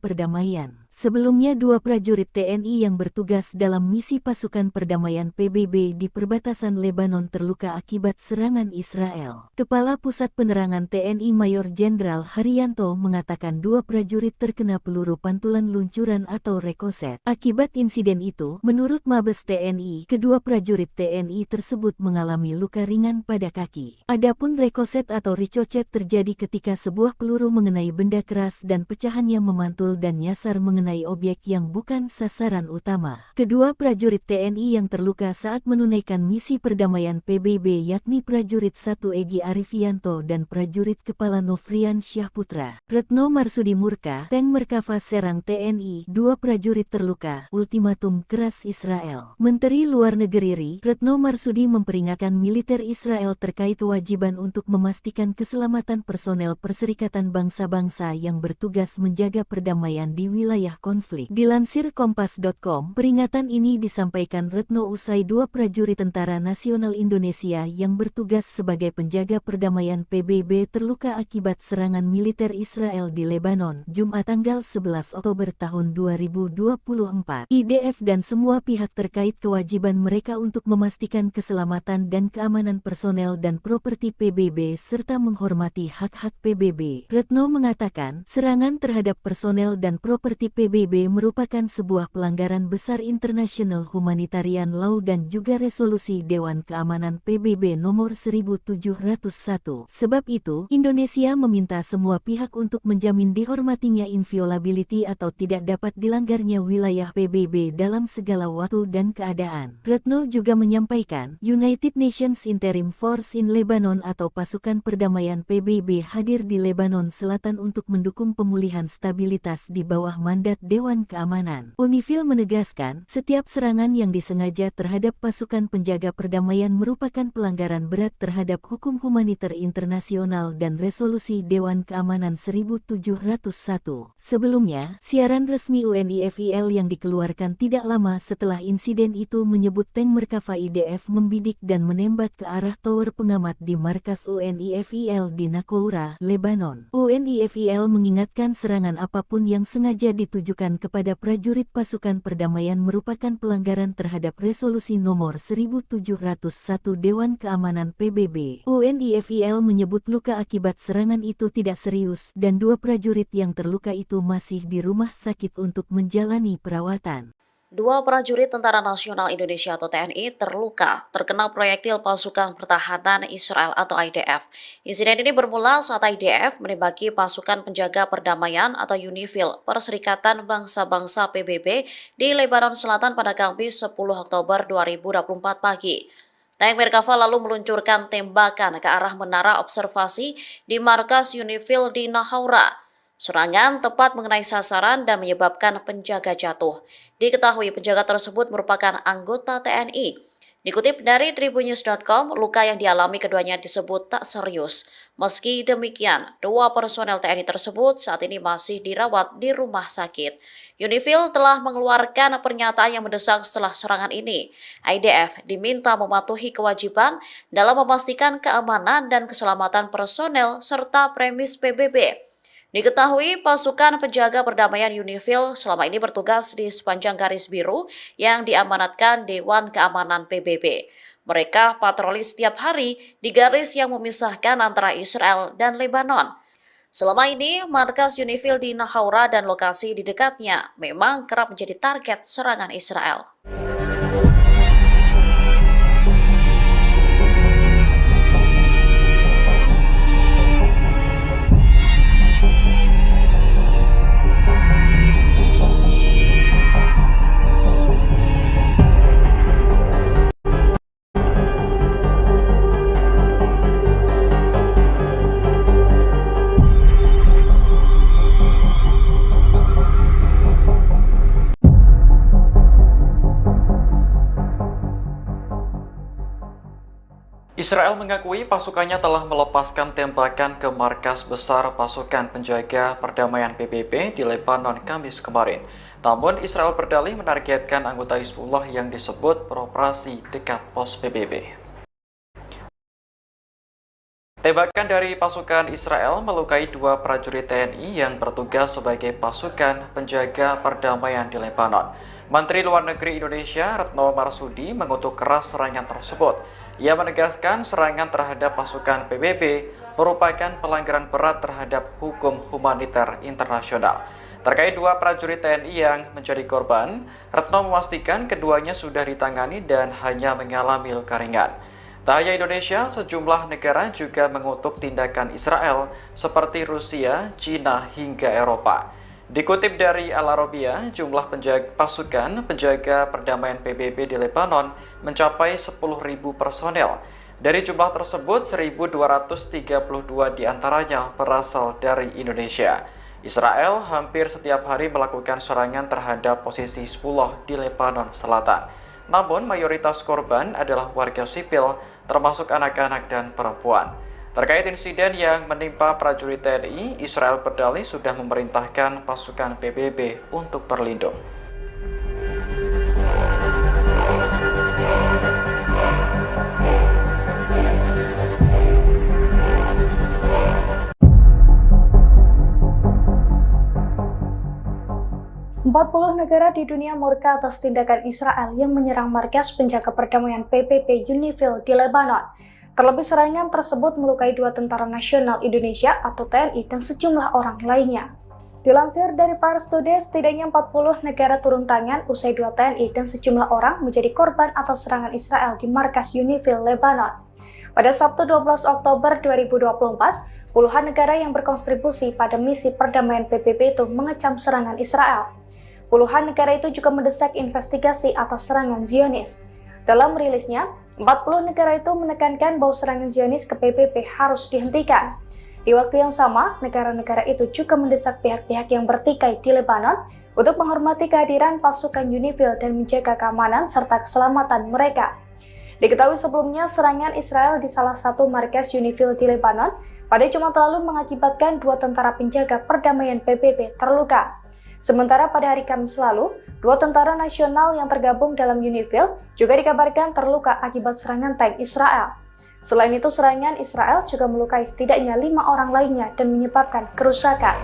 perdamaian. Sebelumnya, 2 prajurit TNI yang bertugas dalam misi pasukan perdamaian PBB di perbatasan Lebanon terluka akibat serangan Israel. Kepala Pusat Penerangan TNI Mayor Jenderal Haryanto mengatakan 2 prajurit terkena peluru pantulan luncuran atau rekoset. Akibat insiden itu, menurut Mabes TNI, kedua prajurit TNI tersebut mengalami luka ringan pada kaki. Adapun rekoset atau ricochet terjadi ketika sebuah peluru mengenai benda keras dan pecahannya memantul dan nyasar mengenai objek yang bukan sasaran utama. Kedua prajurit TNI yang terluka saat menunaikan misi perdamaian PBB yakni prajurit 1 Egy Arifianto dan prajurit kepala Nofrian Syahputra. Retno Marsudi Murka, Tank Merkava Serang TNI, 2 prajurit terluka, ultimatum keras Israel. Menteri Luar Negeri RI, Retno Marsudi memperingatkan militer Israel terkait kewajiban untuk memastikan keselamatan personel Perserikatan Bangsa-Bangsa yang bertugas menjaga perdamaian di wilayah konflik. Dilansir Kompas.com, peringatan ini disampaikan Retno usai 2 prajurit Tentara Nasional Indonesia yang bertugas sebagai penjaga perdamaian PBB terluka akibat serangan militer Israel di Lebanon, Jumat tanggal 11 Oktober tahun 2024. IDF dan semua pihak terkait kewajiban mereka untuk memastikan keselamatan dan keamanan personel dan properti PBB serta menghormati hak-hak PBB. Retno mengatakan, serangan terhadap personel dan properti PBB merupakan sebuah pelanggaran besar internasional humanitarian law dan juga resolusi Dewan Keamanan PBB nomor 1701. Sebab itu, Indonesia meminta semua pihak untuk menjamin dihormatinya inviolability atau tidak dapat dilanggarnya wilayah PBB dalam segala waktu dan keadaan. Retno juga menyampaikan, United Nations Interim Force in Lebanon atau pasukan perdamaian PBB hadir di Lebanon Selatan untuk mendukung pemulihan stabilitas di bawah mandat Dewan Keamanan. UNIFIL menegaskan, setiap serangan yang disengaja terhadap pasukan penjaga perdamaian merupakan pelanggaran berat terhadap hukum humaniter internasional dan resolusi Dewan Keamanan 1701. Sebelumnya, siaran resmi UNIFIL yang dikeluarkan tidak lama setelah insiden itu menyebut tank Merkava IDF membidik dan menembak ke arah tower pengamat di markas UNIFIL di Nakoura, Lebanon. UNIFIL mengingatkan serangan apapun yang sengaja ditujukan kepada prajurit pasukan perdamaian merupakan pelanggaran terhadap resolusi nomor 1701 Dewan Keamanan PBB. UNIFIL menyebut luka akibat serangan itu tidak serius dan 2 prajurit yang terluka itu masih di rumah sakit untuk menjalani perawatan. 2 prajurit Tentara Nasional Indonesia atau TNI terluka terkena proyektil pasukan pertahanan Israel atau IDF. Insiden ini bermula saat IDF menembaki pasukan penjaga perdamaian atau UNIFIL Perserikatan Bangsa-Bangsa PBB di Lebanon Selatan pada Kamis 10 Oktober 2024 pagi. Tank Merkava lalu meluncurkan tembakan ke arah menara observasi di markas UNIFIL di Nahoura. Serangan tepat mengenai sasaran dan menyebabkan penjaga jatuh. Diketahui penjaga tersebut merupakan anggota TNI. Dikutip dari tribunnews.com, luka yang dialami keduanya disebut tak serius. Meski demikian, 2 personel TNI tersebut saat ini masih dirawat di rumah sakit. UNIFIL telah mengeluarkan pernyataan yang mendesak setelah serangan ini. IDF diminta mematuhi kewajiban dalam memastikan keamanan dan keselamatan personel serta premis PBB. Diketahui pasukan penjaga perdamaian UNIFIL selama ini bertugas di sepanjang garis biru yang diamanatkan Dewan Keamanan PBB. Mereka patroli setiap hari di garis yang memisahkan antara Israel dan Lebanon. Selama ini, markas UNIFIL di Nahoura dan lokasi di dekatnya memang kerap menjadi target serangan Israel. Israel mengakui pasukannya telah melepaskan tembakan ke markas besar pasukan penjaga perdamaian PBB di Lebanon Kamis kemarin. Namun Israel berdalih menargetkan anggota Hizbullah yang disebut beroperasi dekat pos PBB. Tembakan dari pasukan Israel melukai 2 prajurit TNI yang bertugas sebagai pasukan penjaga perdamaian di Lebanon. Menteri Luar Negeri Indonesia Retno Marsudi mengutuk keras serangan tersebut. Ia menegaskan serangan terhadap pasukan PBB merupakan pelanggaran berat terhadap hukum humaniter internasional. Terkait 2 prajurit TNI yang menjadi korban, Retno memastikan keduanya sudah ditangani dan hanya mengalami luka ringan. Tak hanya Indonesia, sejumlah negara juga mengutuk tindakan Israel seperti Rusia, China, hingga Eropa. Dikutip dari Al Arabiya, jumlah pasukan penjaga perdamaian PBB di Lebanon mencapai 10.000 personel. Dari jumlah tersebut, 1.232 diantaranya berasal dari Indonesia. Israel hampir setiap hari melakukan serangan terhadap posisi Hizbullah di Lebanon Selatan. Namun, mayoritas korban adalah warga sipil, termasuk anak-anak dan perempuan. Terkait insiden yang menimpa prajurit TNI, Israel berdalih sudah memerintahkan pasukan PBB untuk berlindung. Puluh negara di dunia murka atas tindakan Israel yang menyerang markas penjaga perdamaian PBB UNIFIL di Lebanon. Terlebih serangan tersebut melukai 2 tentara nasional Indonesia atau TNI dan sejumlah orang lainnya. Dilansir dari Pars Today, setidaknya 40 negara turun tangan usai 2 TNI dan sejumlah orang menjadi korban atas serangan Israel di markas UNIFIL Lebanon. Pada Sabtu 12 Oktober 2024, puluhan negara yang berkontribusi pada misi perdamaian PBB itu mengecam serangan Israel. Puluhan negara itu juga mendesak investigasi atas serangan Zionis. Dalam rilisnya, 40 negara itu menekankan bahwa serangan Zionis ke PBB harus dihentikan. Di waktu yang sama, negara-negara itu juga mendesak pihak-pihak yang bertikai di Lebanon untuk menghormati kehadiran pasukan UNIFIL dan menjaga keamanan serta keselamatan mereka. Diketahui sebelumnya, serangan Israel di salah satu markas UNIFIL di Lebanon pada Jumat lalu mengakibatkan 2 tentara penjaga perdamaian PBB terluka. Sementara pada hari Kamis lalu, 2 tentara nasional yang tergabung dalam UNIFIL juga dikabarkan terluka akibat serangan tank Israel. Selain itu, serangan Israel juga melukai setidaknya 5 orang lainnya dan menyebabkan kerusakan.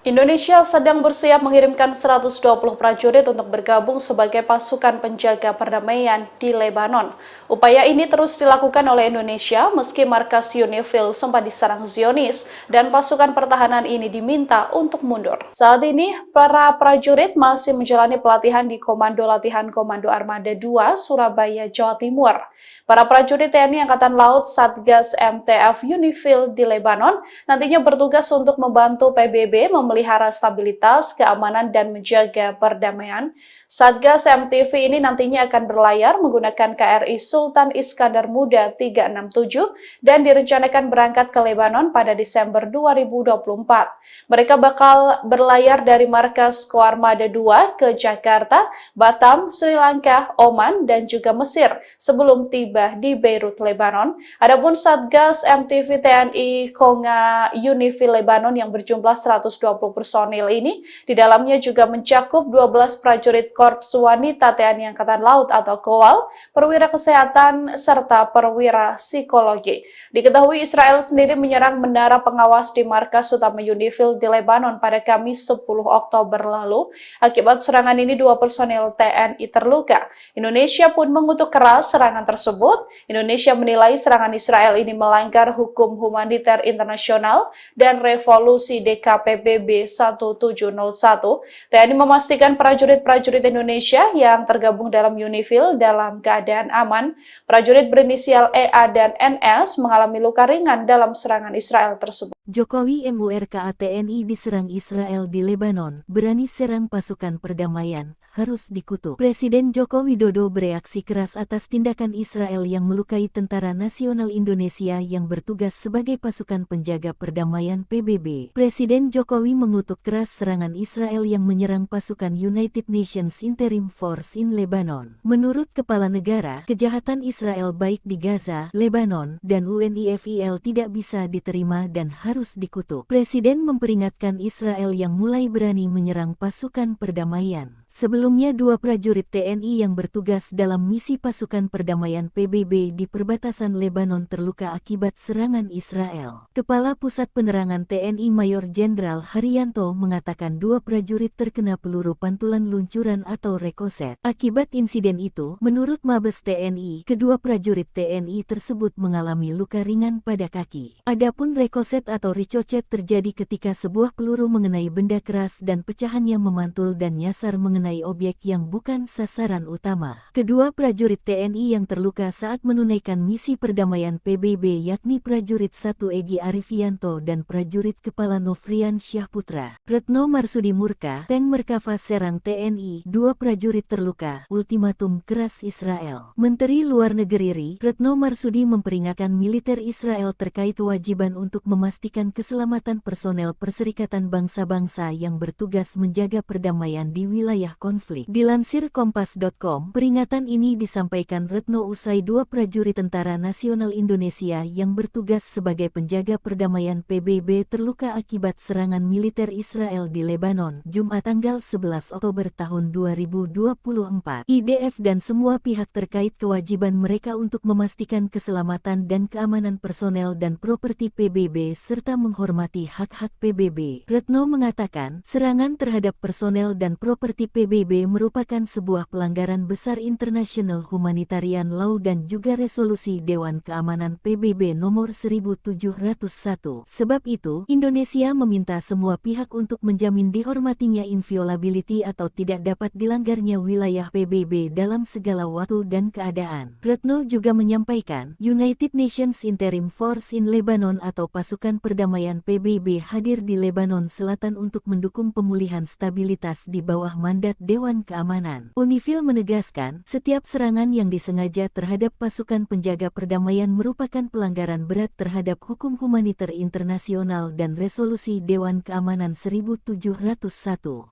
Indonesia sedang bersiap mengirimkan 120 prajurit untuk bergabung sebagai pasukan penjaga perdamaian di Lebanon. Upaya ini terus dilakukan oleh Indonesia meski markas UNIFIL sempat diserang Zionis dan pasukan pertahanan ini diminta untuk mundur. Saat ini, para prajurit masih menjalani pelatihan di Komando Latihan Komando Armada 2, Surabaya, Jawa Timur. Para prajurit TNI Angkatan Laut Satgas MTF UNIFIL di Lebanon nantinya bertugas untuk membantu PBB memelihara stabilitas, keamanan, dan menjaga perdamaian. Satgas MTV ini nantinya akan berlayar menggunakan KRI Sultan Iskandar Muda 367 dan direncanakan berangkat ke Lebanon pada Desember 2024. Mereka bakal berlayar dari markas Koarmada 2 ke Jakarta, Batam, Sri Lanka, Oman, dan juga Mesir sebelum tiba di Beirut, Lebanon. Adapun Satgas MTV TNI Konga UNIFIL Lebanon yang berjumlah 120 personil ini, di dalamnya juga mencakup 12 prajurit Korps Wanita TNI Angkatan Laut atau KOWAL, perwira kesehatan, serta perwira psikologi. Diketahui Israel sendiri menyerang menara pengawas di markas utama UNIFIL di Lebanon pada Kamis 10 Oktober lalu. Akibat serangan ini 2 personil TNI terluka. Indonesia pun mengutuk keras serangan tersebut. Indonesia menilai serangan Israel ini melanggar hukum humaniter internasional dan revolusi DKPBB 1701. TNI memastikan prajurit-prajurit Indonesia yang tergabung dalam UNIFIL dalam keadaan aman. Prajurit berinisial EA dan NS mengalami luka ringan dalam serangan Israel tersebut. Jokowi MURKA TNI diserang Israel di Lebanon, berani serang pasukan perdamaian, harus dikutuk. Presiden Joko Widodo bereaksi keras atas tindakan Israel yang melukai Tentara Nasional Indonesia yang bertugas sebagai pasukan penjaga perdamaian PBB. Presiden Jokowi mengutuk keras serangan Israel yang menyerang pasukan United Nations Interim Force in Lebanon. Menurut Kepala Negara, kejahatan Israel baik di Gaza, Lebanon, dan UNIFIL tidak bisa diterima dan harus dikutuk. Presiden memperingatkan Israel yang mulai berani menyerang pasukan perdamaian. Sebelumnya, 2 prajurit TNI yang bertugas dalam misi pasukan perdamaian PBB di perbatasan Lebanon terluka akibat serangan Israel. Kepala Pusat Penerangan TNI Mayor Jenderal Haryanto mengatakan 2 prajurit terkena peluru pantulan luncuran atau rekoset. Akibat insiden itu, menurut Mabes TNI, kedua prajurit TNI tersebut mengalami luka ringan pada kaki. Adapun rekoset atau ricochet terjadi ketika sebuah peluru mengenai benda keras dan pecahannya memantul dan nyasar mengenai objek yang bukan sasaran utama. Kedua prajurit TNI yang terluka saat menunaikan misi perdamaian PBB yakni prajurit 1 Egy Arifianto dan prajurit kepala Nofrian Syahputra. Retno Marsudi Murka, Tank Merkava Serang TNI, 2 prajurit terluka, ultimatum keras Israel. Menteri Luar Negeri Retno Marsudi memperingatkan militer Israel terkait kewajiban untuk memastikan keselamatan personel Perserikatan Bangsa-Bangsa yang bertugas menjaga perdamaian di wilayah konflik. Dilansir Kompas.com, peringatan ini disampaikan Retno usai 2 prajurit Tentara Nasional Indonesia yang bertugas sebagai penjaga perdamaian PBB terluka akibat serangan militer Israel di Lebanon, Jumat tanggal 11 Oktober tahun 2024. IDF dan semua pihak terkait kewajiban mereka untuk memastikan keselamatan dan keamanan personel dan properti PBB serta menghormati hak-hak PBB. Retno mengatakan, serangan terhadap personel dan properti PBB merupakan sebuah pelanggaran besar internasional humanitarian law dan juga resolusi Dewan Keamanan PBB nomor 1701. Sebab itu, Indonesia meminta semua pihak untuk menjamin dihormatinya inviolability atau tidak dapat dilanggarnya wilayah PBB dalam segala waktu dan keadaan. Retno juga menyampaikan, United Nations Interim Force in Lebanon atau pasukan perdamaian PBB hadir di Lebanon Selatan untuk mendukung pemulihan stabilitas di bawah mandat Dewan Keamanan. UNIFIL menegaskan, setiap serangan yang disengaja terhadap pasukan penjaga perdamaian merupakan pelanggaran berat terhadap hukum humaniter internasional dan resolusi Dewan Keamanan 1701.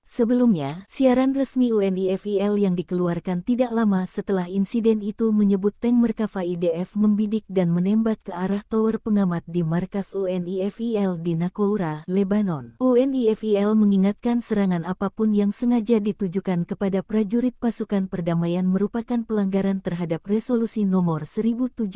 Sebelumnya, siaran resmi UNIFIL yang dikeluarkan tidak lama setelah insiden itu menyebut tank Merkava IDF membidik dan menembak ke arah tower pengamat di markas UNIFIL di Nakoura, Lebanon. UNIFIL mengingatkan serangan apapun yang sengaja ditujukan kepada prajurit pasukan perdamaian merupakan pelanggaran terhadap resolusi nomor 1701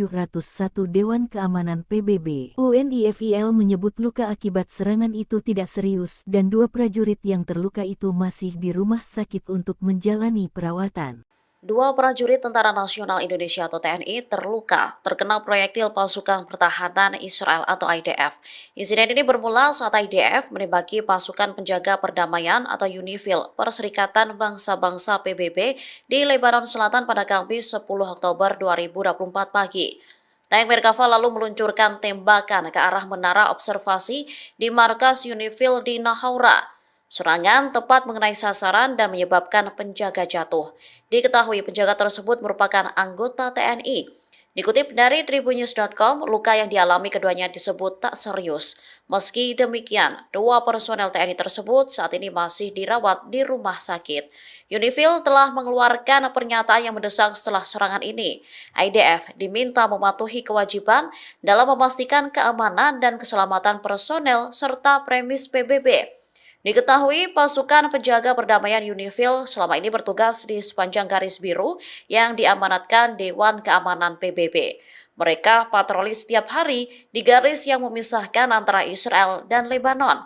Dewan Keamanan PBB. UNIFIL menyebut luka akibat serangan itu tidak serius dan 2 prajurit yang terluka itu masih di rumah sakit untuk menjalani perawatan. 2 prajurit Tentara Nasional Indonesia atau TNI terluka terkena proyektil pasukan pertahanan Israel atau IDF. Insiden ini bermula saat IDF menembaki pasukan penjaga perdamaian atau UNIFIL Perserikatan Bangsa-Bangsa PBB di Lebanon Selatan pada Kamis 10 Oktober 2024 pagi. Tank Merkava lalu meluncurkan tembakan ke arah menara observasi di markas UNIFIL di Nahoura. Serangan tepat mengenai sasaran dan menyebabkan penjaga jatuh. Diketahui penjaga tersebut merupakan anggota TNI. Dikutip dari tribunnews.com, luka yang dialami keduanya disebut tak serius. Meski demikian, 2 personel TNI tersebut saat ini masih dirawat di rumah sakit. UNIFIL telah mengeluarkan pernyataan yang mendesak setelah serangan ini. IDF diminta mematuhi kewajiban dalam memastikan keamanan dan keselamatan personel serta premis PBB. Diketahui pasukan penjaga perdamaian UNIFIL selama ini bertugas di sepanjang garis biru yang diamanatkan Dewan Keamanan PBB. Mereka patroli setiap hari di garis yang memisahkan antara Israel dan Lebanon.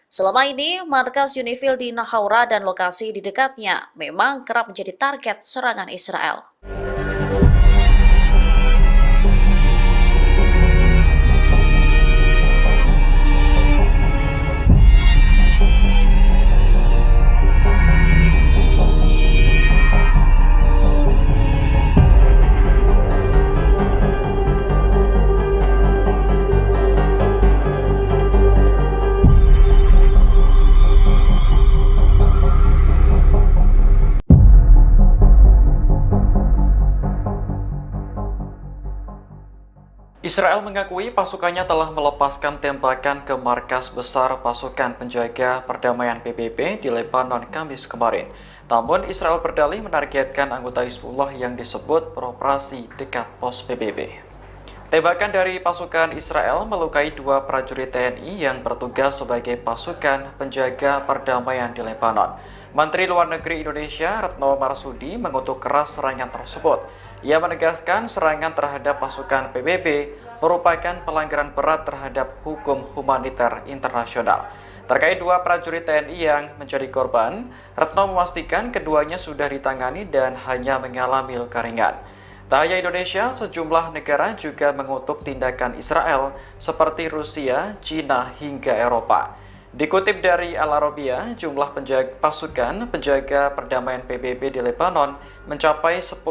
Selama ini, markas UNIFIL di Nahoura dan lokasi di dekatnya memang kerap menjadi target serangan Israel. Israel mengakui pasukannya telah melepaskan tembakan ke markas besar pasukan penjaga perdamaian PBB di Lebanon Kamis kemarin. Namun Israel berdalih menargetkan anggota Hizbullah yang disebut beroperasi dekat pos PBB. Tembakan dari pasukan Israel melukai 2 prajurit TNI yang bertugas sebagai pasukan penjaga perdamaian di Lebanon. Menteri Luar Negeri Indonesia Retno Marsudi mengutuk keras serangan tersebut. Ia menegaskan serangan terhadap pasukan PBB merupakan pelanggaran berat terhadap hukum humaniter internasional. Terkait 2 prajurit TNI yang menjadi korban, Retno memastikan keduanya sudah ditangani dan hanya mengalami luka ringan. Tak hanya Indonesia, sejumlah negara juga mengutuk tindakan Israel seperti Rusia, China, hingga Eropa. Dikutip dari Al Arabiya, jumlah pasukan penjaga perdamaian PBB di Lebanon mencapai 10.000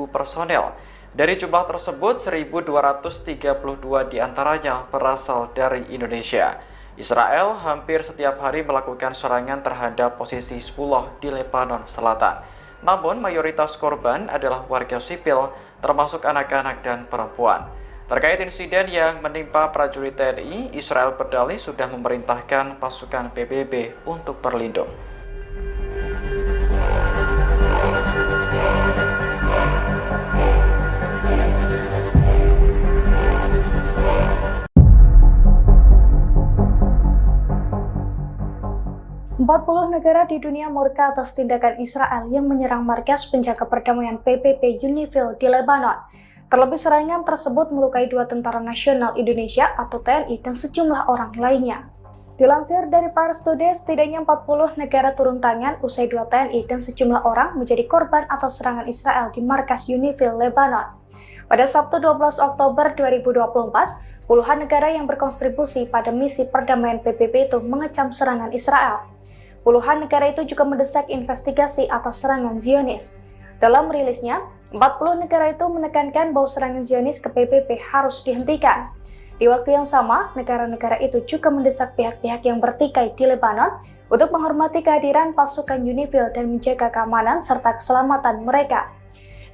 personel. Dari jumlah tersebut, 1.232 diantaranya berasal dari Indonesia. Israel hampir setiap hari melakukan serangan terhadap posisi Hizbullah di Lebanon Selatan. Namun, mayoritas korban adalah warga sipil, termasuk anak-anak dan perempuan. Terkait insiden yang menimpa prajurit TNI, Israel berdalih sudah memerintahkan pasukan PBB untuk berlindung. Puluh negara di dunia murka atas tindakan Israel yang menyerang markas penjaga perdamaian PBB UNIFIL di Lebanon. Terlebih serangan tersebut melukai 2 tentara nasional Indonesia atau TNI dan sejumlah orang lainnya. Dilansir dari Pars Today, setidaknya 40 negara turun tangan usai 2 TNI dan sejumlah orang menjadi korban atas serangan Israel di markas UNIFIL Lebanon. Pada Sabtu 12 Oktober 2024, puluhan negara yang berkontribusi pada misi perdamaian PBB itu mengecam serangan Israel. Puluhan negara itu juga mendesak investigasi atas serangan Zionis. Dalam rilisnya, 40 negara itu menekankan bahwa serangan Zionis ke PBB harus dihentikan. Di waktu yang sama, negara-negara itu juga mendesak pihak-pihak yang bertikai di Lebanon untuk menghormati kehadiran pasukan UNIFIL dan menjaga keamanan serta keselamatan mereka.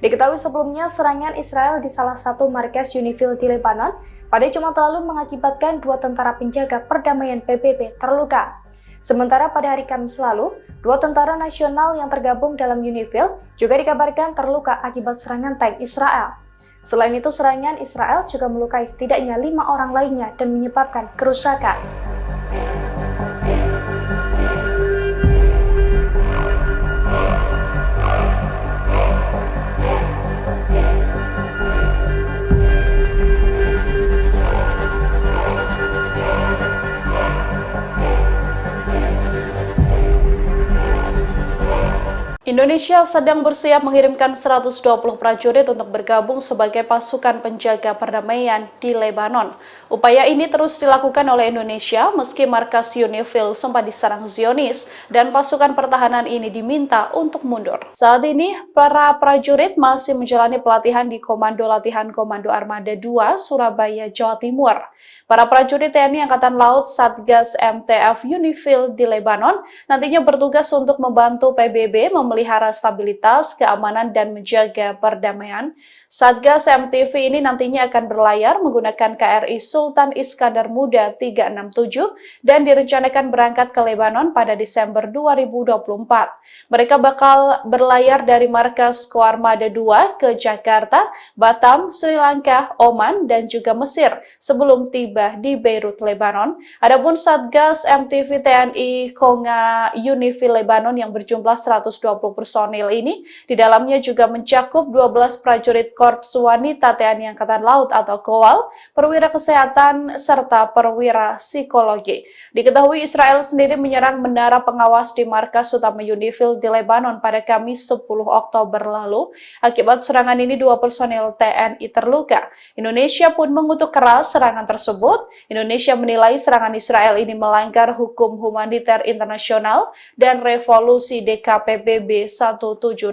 Diketahui sebelumnya, serangan Israel di salah satu markas UNIFIL di Lebanon pada Jumat lalu mengakibatkan 2 tentara penjaga perdamaian PBB terluka. Sementara pada hari Kamis lalu, 2 tentara nasional yang tergabung dalam UNIFIL juga dikabarkan terluka akibat serangan tank Israel. Selain itu, serangan Israel juga melukai setidaknya 5 orang lainnya dan menyebabkan kerusakan. Indonesia sedang bersiap mengirimkan 120 prajurit untuk bergabung sebagai pasukan penjaga perdamaian di Lebanon. Upaya ini terus dilakukan oleh Indonesia meski markas UNIFIL sempat diserang Zionis dan pasukan pertahanan ini diminta untuk mundur. Saat ini, para prajurit masih menjalani pelatihan di Komando Latihan Komando Armada 2, Surabaya, Jawa Timur. Para prajurit TNI Angkatan Laut Satgas MTF UNIFIL di Lebanon nantinya bertugas untuk membantu PBB memelihara stabilitas, keamanan, dan menjaga perdamaian. Satgas MTV ini nantinya akan berlayar menggunakan KRI Sultan Iskandar Muda 367 dan direncanakan berangkat ke Lebanon pada Desember 2024. Mereka bakal berlayar dari markas Koarmada 2 ke Jakarta, Batam, Sri Lanka, Oman, dan juga Mesir sebelum tiba di Beirut, Lebanon. Adapun Satgas MTV TNI Konga UNIFIL Lebanon yang berjumlah 120 personil ini, di dalamnya juga mencakup 12 prajurit Korps Wanita TNI Angkatan Laut atau KOWAL, perwira kesehatan, serta perwira psikologi. Diketahui Israel sendiri menyerang menara pengawas di markas utama UNIFIL di Lebanon pada Kamis 10 Oktober lalu. Akibat serangan ini 2 personil TNI terluka. Indonesia pun mengutuk keras serangan tersebut. Indonesia menilai serangan Israel ini melanggar hukum humaniter internasional dan revolusi DKPBB 1701.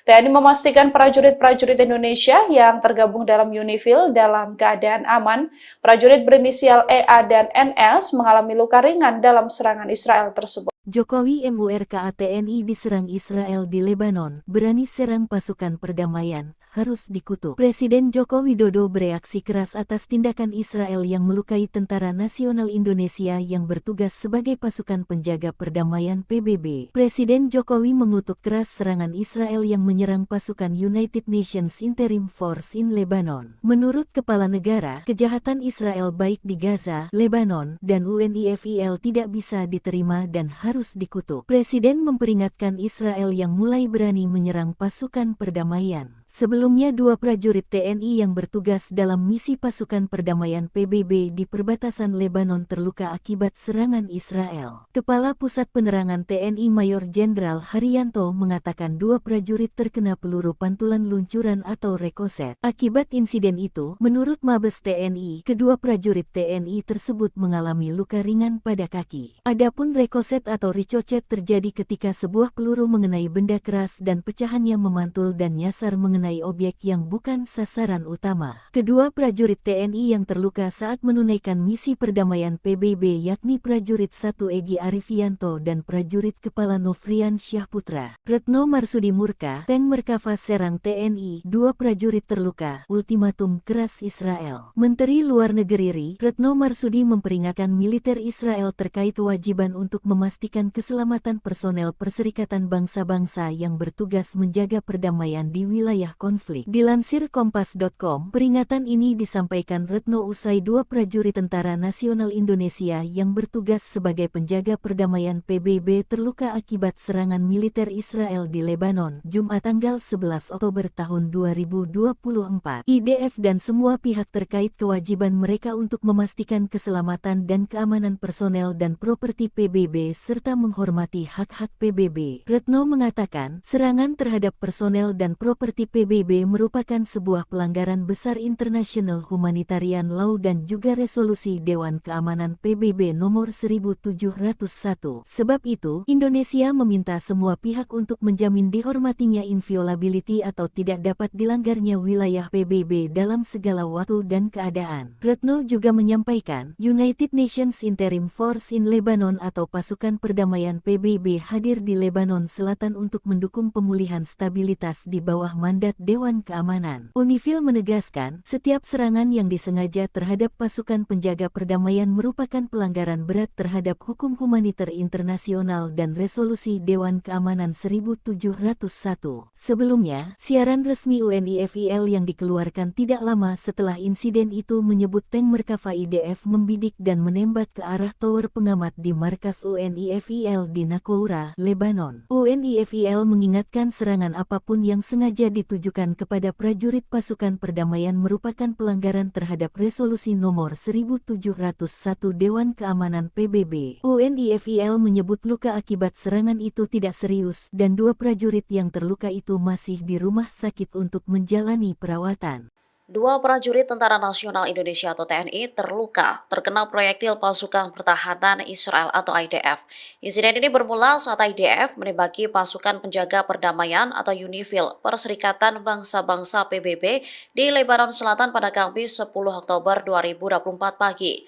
TNI memastikan prajurit-prajurit Indonesia yang tergabung dalam UNIFIL dalam keadaan aman. Prajurit berinisial EA dan NS mengalami luka ringan dalam serangan Israel tersebut. Jokowi MURKA TNI diserang Israel di Lebanon, berani serang pasukan perdamaian, harus dikutuk. Presiden Joko Widodo bereaksi keras atas tindakan Israel yang melukai Tentara Nasional Indonesia yang bertugas sebagai pasukan penjaga perdamaian PBB. Presiden Jokowi mengutuk keras serangan Israel yang menyerang pasukan United Nations Interim Force in Lebanon. Menurut Kepala Negara, kejahatan Israel baik di Gaza, Lebanon, dan UNIFIL tidak bisa diterima dan harus dikutuk. Presiden memperingatkan Israel yang mulai berani menyerang pasukan perdamaian. Sebelumnya, 2 prajurit TNI yang bertugas dalam misi pasukan perdamaian PBB di perbatasan Lebanon terluka akibat serangan Israel. Kepala Pusat Penerangan TNI Mayor Jenderal Haryanto mengatakan 2 prajurit terkena peluru pantulan luncuran atau rekoset. Akibat insiden itu, menurut Mabes TNI, kedua prajurit TNI tersebut mengalami luka ringan pada kaki. Adapun rekoset atau ricochet terjadi ketika sebuah peluru mengenai benda keras dan pecahannya memantul dan nyasar mengenai objek yang bukan sasaran utama. Kedua prajurit TNI yang terluka saat menunaikan misi perdamaian PBB yakni prajurit 1 Egy Arifianto dan prajurit kepala Nofrian Syahputra. Retno Marsudi Murka, Tank Merkava Serang TNI, 2 prajurit terluka, ultimatum keras Israel. Menteri Luar Negeri RI, Retno Marsudi memperingatkan militer Israel terkait kewajiban untuk memastikan keselamatan personel Perserikatan Bangsa-Bangsa yang bertugas menjaga perdamaian di wilayah konflik. Dilansir Kompas.com, peringatan ini disampaikan Retno usai 2 prajurit Tentara Nasional Indonesia yang bertugas sebagai penjaga perdamaian PBB terluka akibat serangan militer Israel di Lebanon, Jumat tanggal 11 Oktober tahun 2024. IDF dan semua pihak terkait kewajiban mereka untuk memastikan keselamatan dan keamanan personel dan properti PBB serta menghormati hak-hak PBB. Retno mengatakan, serangan terhadap personel dan properti PBB merupakan sebuah pelanggaran besar internasional humanitarian law dan juga resolusi Dewan Keamanan PBB nomor 1701. Sebab itu, Indonesia meminta semua pihak untuk menjamin dihormatinya inviolability atau tidak dapat dilanggarnya wilayah PBB dalam segala waktu dan keadaan. Retno juga menyampaikan, United Nations Interim Force in Lebanon atau pasukan perdamaian PBB hadir di Lebanon Selatan untuk mendukung pemulihan stabilitas di bawah mandat Dewan Keamanan. UNIFIL menegaskan, setiap serangan yang disengaja terhadap pasukan penjaga perdamaian merupakan pelanggaran berat terhadap hukum humaniter internasional dan resolusi Dewan Keamanan 1701. Sebelumnya, siaran resmi UNIFIL yang dikeluarkan tidak lama setelah insiden itu menyebut tank Merkava IDF membidik dan menembak ke arah tower pengamat di markas UNIFIL di Naqoura, Lebanon. UNIFIL mengingatkan serangan apapun yang sengaja ditujukan kepada prajurit pasukan perdamaian merupakan pelanggaran terhadap resolusi nomor 1701 Dewan Keamanan PBB. UNIFIL menyebut luka akibat serangan itu tidak serius dan 2 prajurit yang terluka itu masih di rumah sakit untuk menjalani perawatan. 2 prajurit Tentara Nasional Indonesia atau TNI terluka terkena proyektil pasukan pertahanan Israel atau IDF. Insiden ini bermula saat IDF menembaki pasukan penjaga perdamaian atau UNIFIL Perserikatan Bangsa-Bangsa PBB di Lebanon Selatan pada Kamis 10 Oktober 2024 pagi.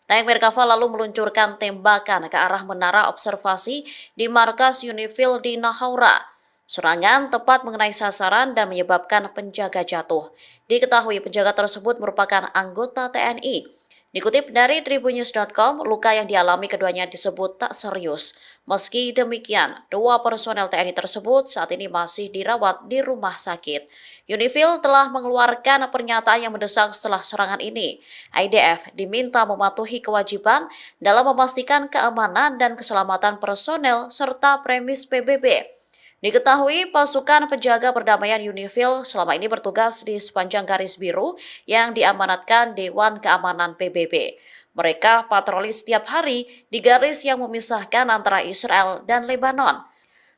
Tank Merkava lalu meluncurkan tembakan ke arah menara observasi di markas UNIFIL di Naqoura. Serangan tepat mengenai sasaran dan menyebabkan penjaga jatuh. Diketahui penjaga tersebut merupakan anggota TNI. Dikutip dari tribunnews.com, luka yang dialami keduanya disebut tak serius. Meski demikian, 2 personel TNI tersebut saat ini masih dirawat di rumah sakit. UNIFIL telah mengeluarkan pernyataan yang mendesak setelah serangan ini. IDF diminta mematuhi kewajiban dalam memastikan keamanan dan keselamatan personel serta premis PBB. Diketahui pasukan penjaga perdamaian UNIFIL selama ini bertugas di sepanjang garis biru yang diamanatkan Dewan Keamanan PBB. Mereka patroli setiap hari di garis yang memisahkan antara Israel dan Lebanon.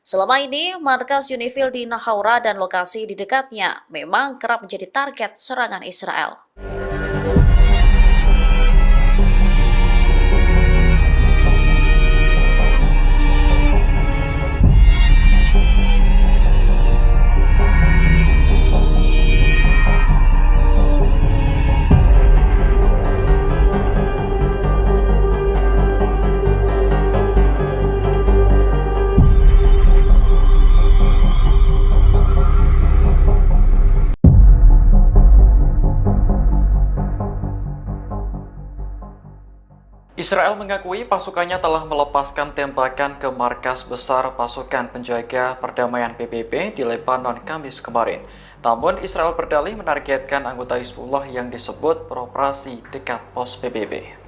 Selama ini, markas UNIFIL di Naqoura dan lokasi di dekatnya memang kerap menjadi target serangan Israel. Israel mengakui pasukannya telah melepaskan tembakan ke markas besar pasukan penjaga perdamaian PBB di Lebanon Kamis kemarin. Namun, Israel berdalih menargetkan anggota Hizbullah yang disebut beroperasi dekat pos PBB.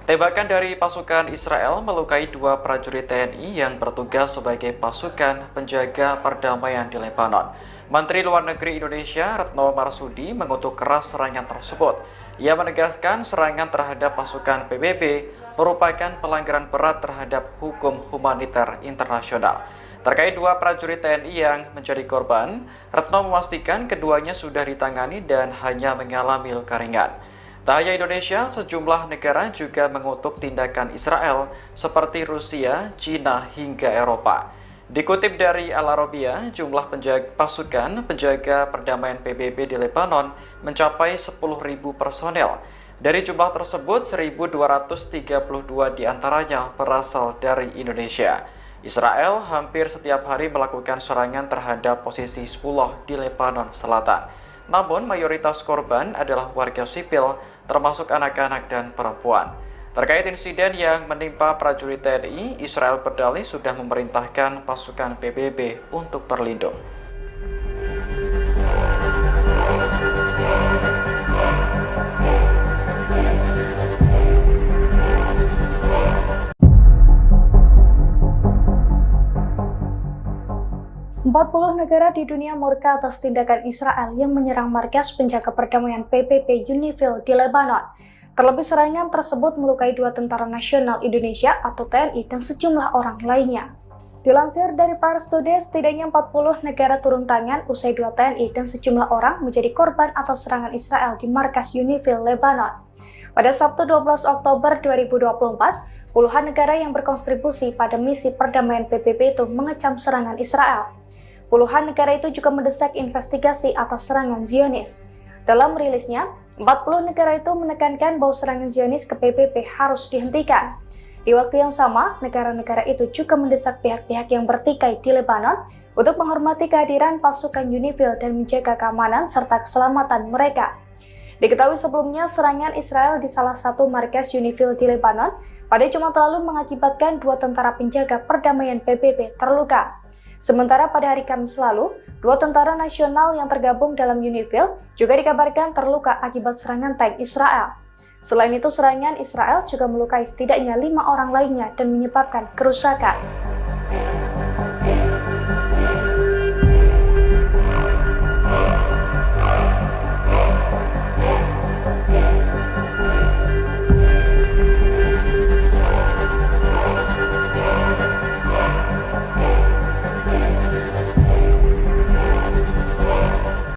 Tembakan dari pasukan Israel melukai 2 prajurit TNI yang bertugas sebagai pasukan penjaga perdamaian di Lebanon. Menteri Luar Negeri Indonesia Retno Marsudi mengutuk keras serangan tersebut. Ia menegaskan serangan terhadap pasukan PBB merupakan pelanggaran berat terhadap hukum humaniter internasional. Terkait 2 prajurit TNI yang menjadi korban, Retno memastikan keduanya sudah ditangani dan hanya mengalami luka ringan. Tak hanya Indonesia, sejumlah negara juga mengutuk tindakan Israel seperti Rusia, China, hingga Eropa. Dikutip dari Al Arabiya, jumlah pasukan penjaga perdamaian PBB di Lebanon mencapai 10.000 personel. Dari jumlah tersebut, 1.232 diantaranya berasal dari Indonesia. Israel hampir setiap hari melakukan serangan terhadap posisi Hizbullah di Lebanon Selatan. Namun, mayoritas korban adalah warga sipil, termasuk anak-anak dan perempuan. Terkait insiden yang menimpa prajurit TNI, Israel berdalih sudah memerintahkan pasukan PBB untuk berlindung. Puluh negara di dunia murka atas tindakan Israel yang menyerang markas penjaga perdamaian PBB UNIFIL di Lebanon. Terlebih serangan tersebut melukai 2 tentara nasional Indonesia atau TNI dan sejumlah orang lainnya. Dilansir dari Pars Today, setidaknya 40 negara turun tangan usai 2 TNI dan sejumlah orang menjadi korban atas serangan Israel di markas UNIFIL Lebanon. Pada Sabtu 12 Oktober 2024, puluhan negara yang berkontribusi pada misi perdamaian PBB itu mengecam serangan Israel. Puluhan negara itu juga mendesak investigasi atas serangan Zionis. Dalam rilisnya, 40 negara itu menekankan bahwa serangan Zionis ke PBB harus dihentikan. Di waktu yang sama, negara-negara itu juga mendesak pihak-pihak yang bertikai di Lebanon untuk menghormati kehadiran pasukan UNIFIL dan menjaga keamanan serta keselamatan mereka. Diketahui sebelumnya, serangan Israel di salah satu markas UNIFIL di Lebanon pada Jumat lalu mengakibatkan 2 tentara penjaga perdamaian PBB terluka. Sementara pada hari Kamis lalu, 2 tentara nasional yang tergabung dalam UNIFIL juga dikabarkan terluka akibat serangan tank Israel. Selain itu, serangan Israel juga melukai setidaknya 5 orang lainnya dan menyebabkan kerusakan.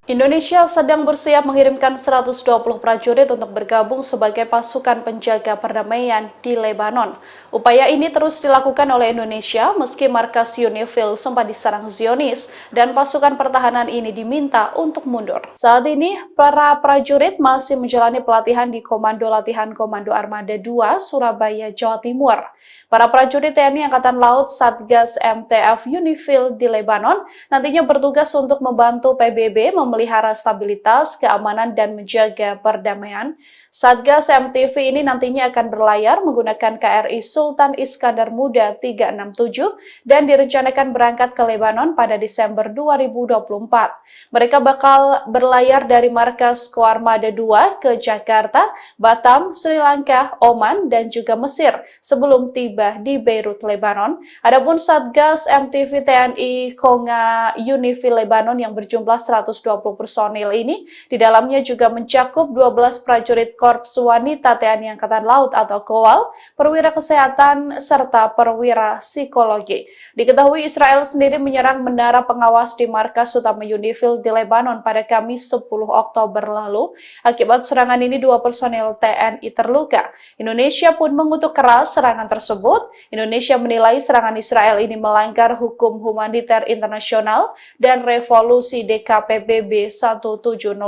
Indonesia sedang bersiap mengirimkan 120 prajurit untuk bergabung sebagai pasukan penjaga perdamaian di Lebanon. Upaya ini terus dilakukan oleh Indonesia meski markas UNIFIL sempat diserang Zionis dan pasukan pertahanan ini diminta untuk mundur. Saat ini, para prajurit masih menjalani pelatihan di Komando Latihan Komando Armada 2, Surabaya, Jawa Timur. Para prajurit TNI Angkatan Laut Satgas MTF UNIFIL di Lebanon nantinya bertugas untuk membantu PBB memelihara stabilitas, keamanan, dan menjaga perdamaian. Satgas MTV ini nantinya akan berlayar menggunakan KRI Sultan Iskandar Muda 367 dan direncanakan berangkat ke Lebanon pada Desember 2024. Mereka bakal berlayar dari markas Koarmada 2 ke Jakarta, Batam, Sri Lanka, Oman, dan juga Mesir sebelum tiba di Beirut, Lebanon. Adapun Satgas MTV TNI Konga UNIFIL Lebanon yang berjumlah 120 personil ini, di dalamnya juga mencakup 12 prajurit Korps Wanita TNI Angkatan Laut atau KOWAL, perwira kesehatan, serta perwira psikologi. Diketahui Israel sendiri menyerang menara pengawas di markas utama UNIFIL di Lebanon pada Kamis 10 Oktober lalu. Akibat serangan ini 2 personil TNI terluka. Indonesia pun mengutuk keras serangan tersebut. Indonesia menilai serangan Israel ini melanggar hukum humaniter internasional dan revolusi DKPBB 1701.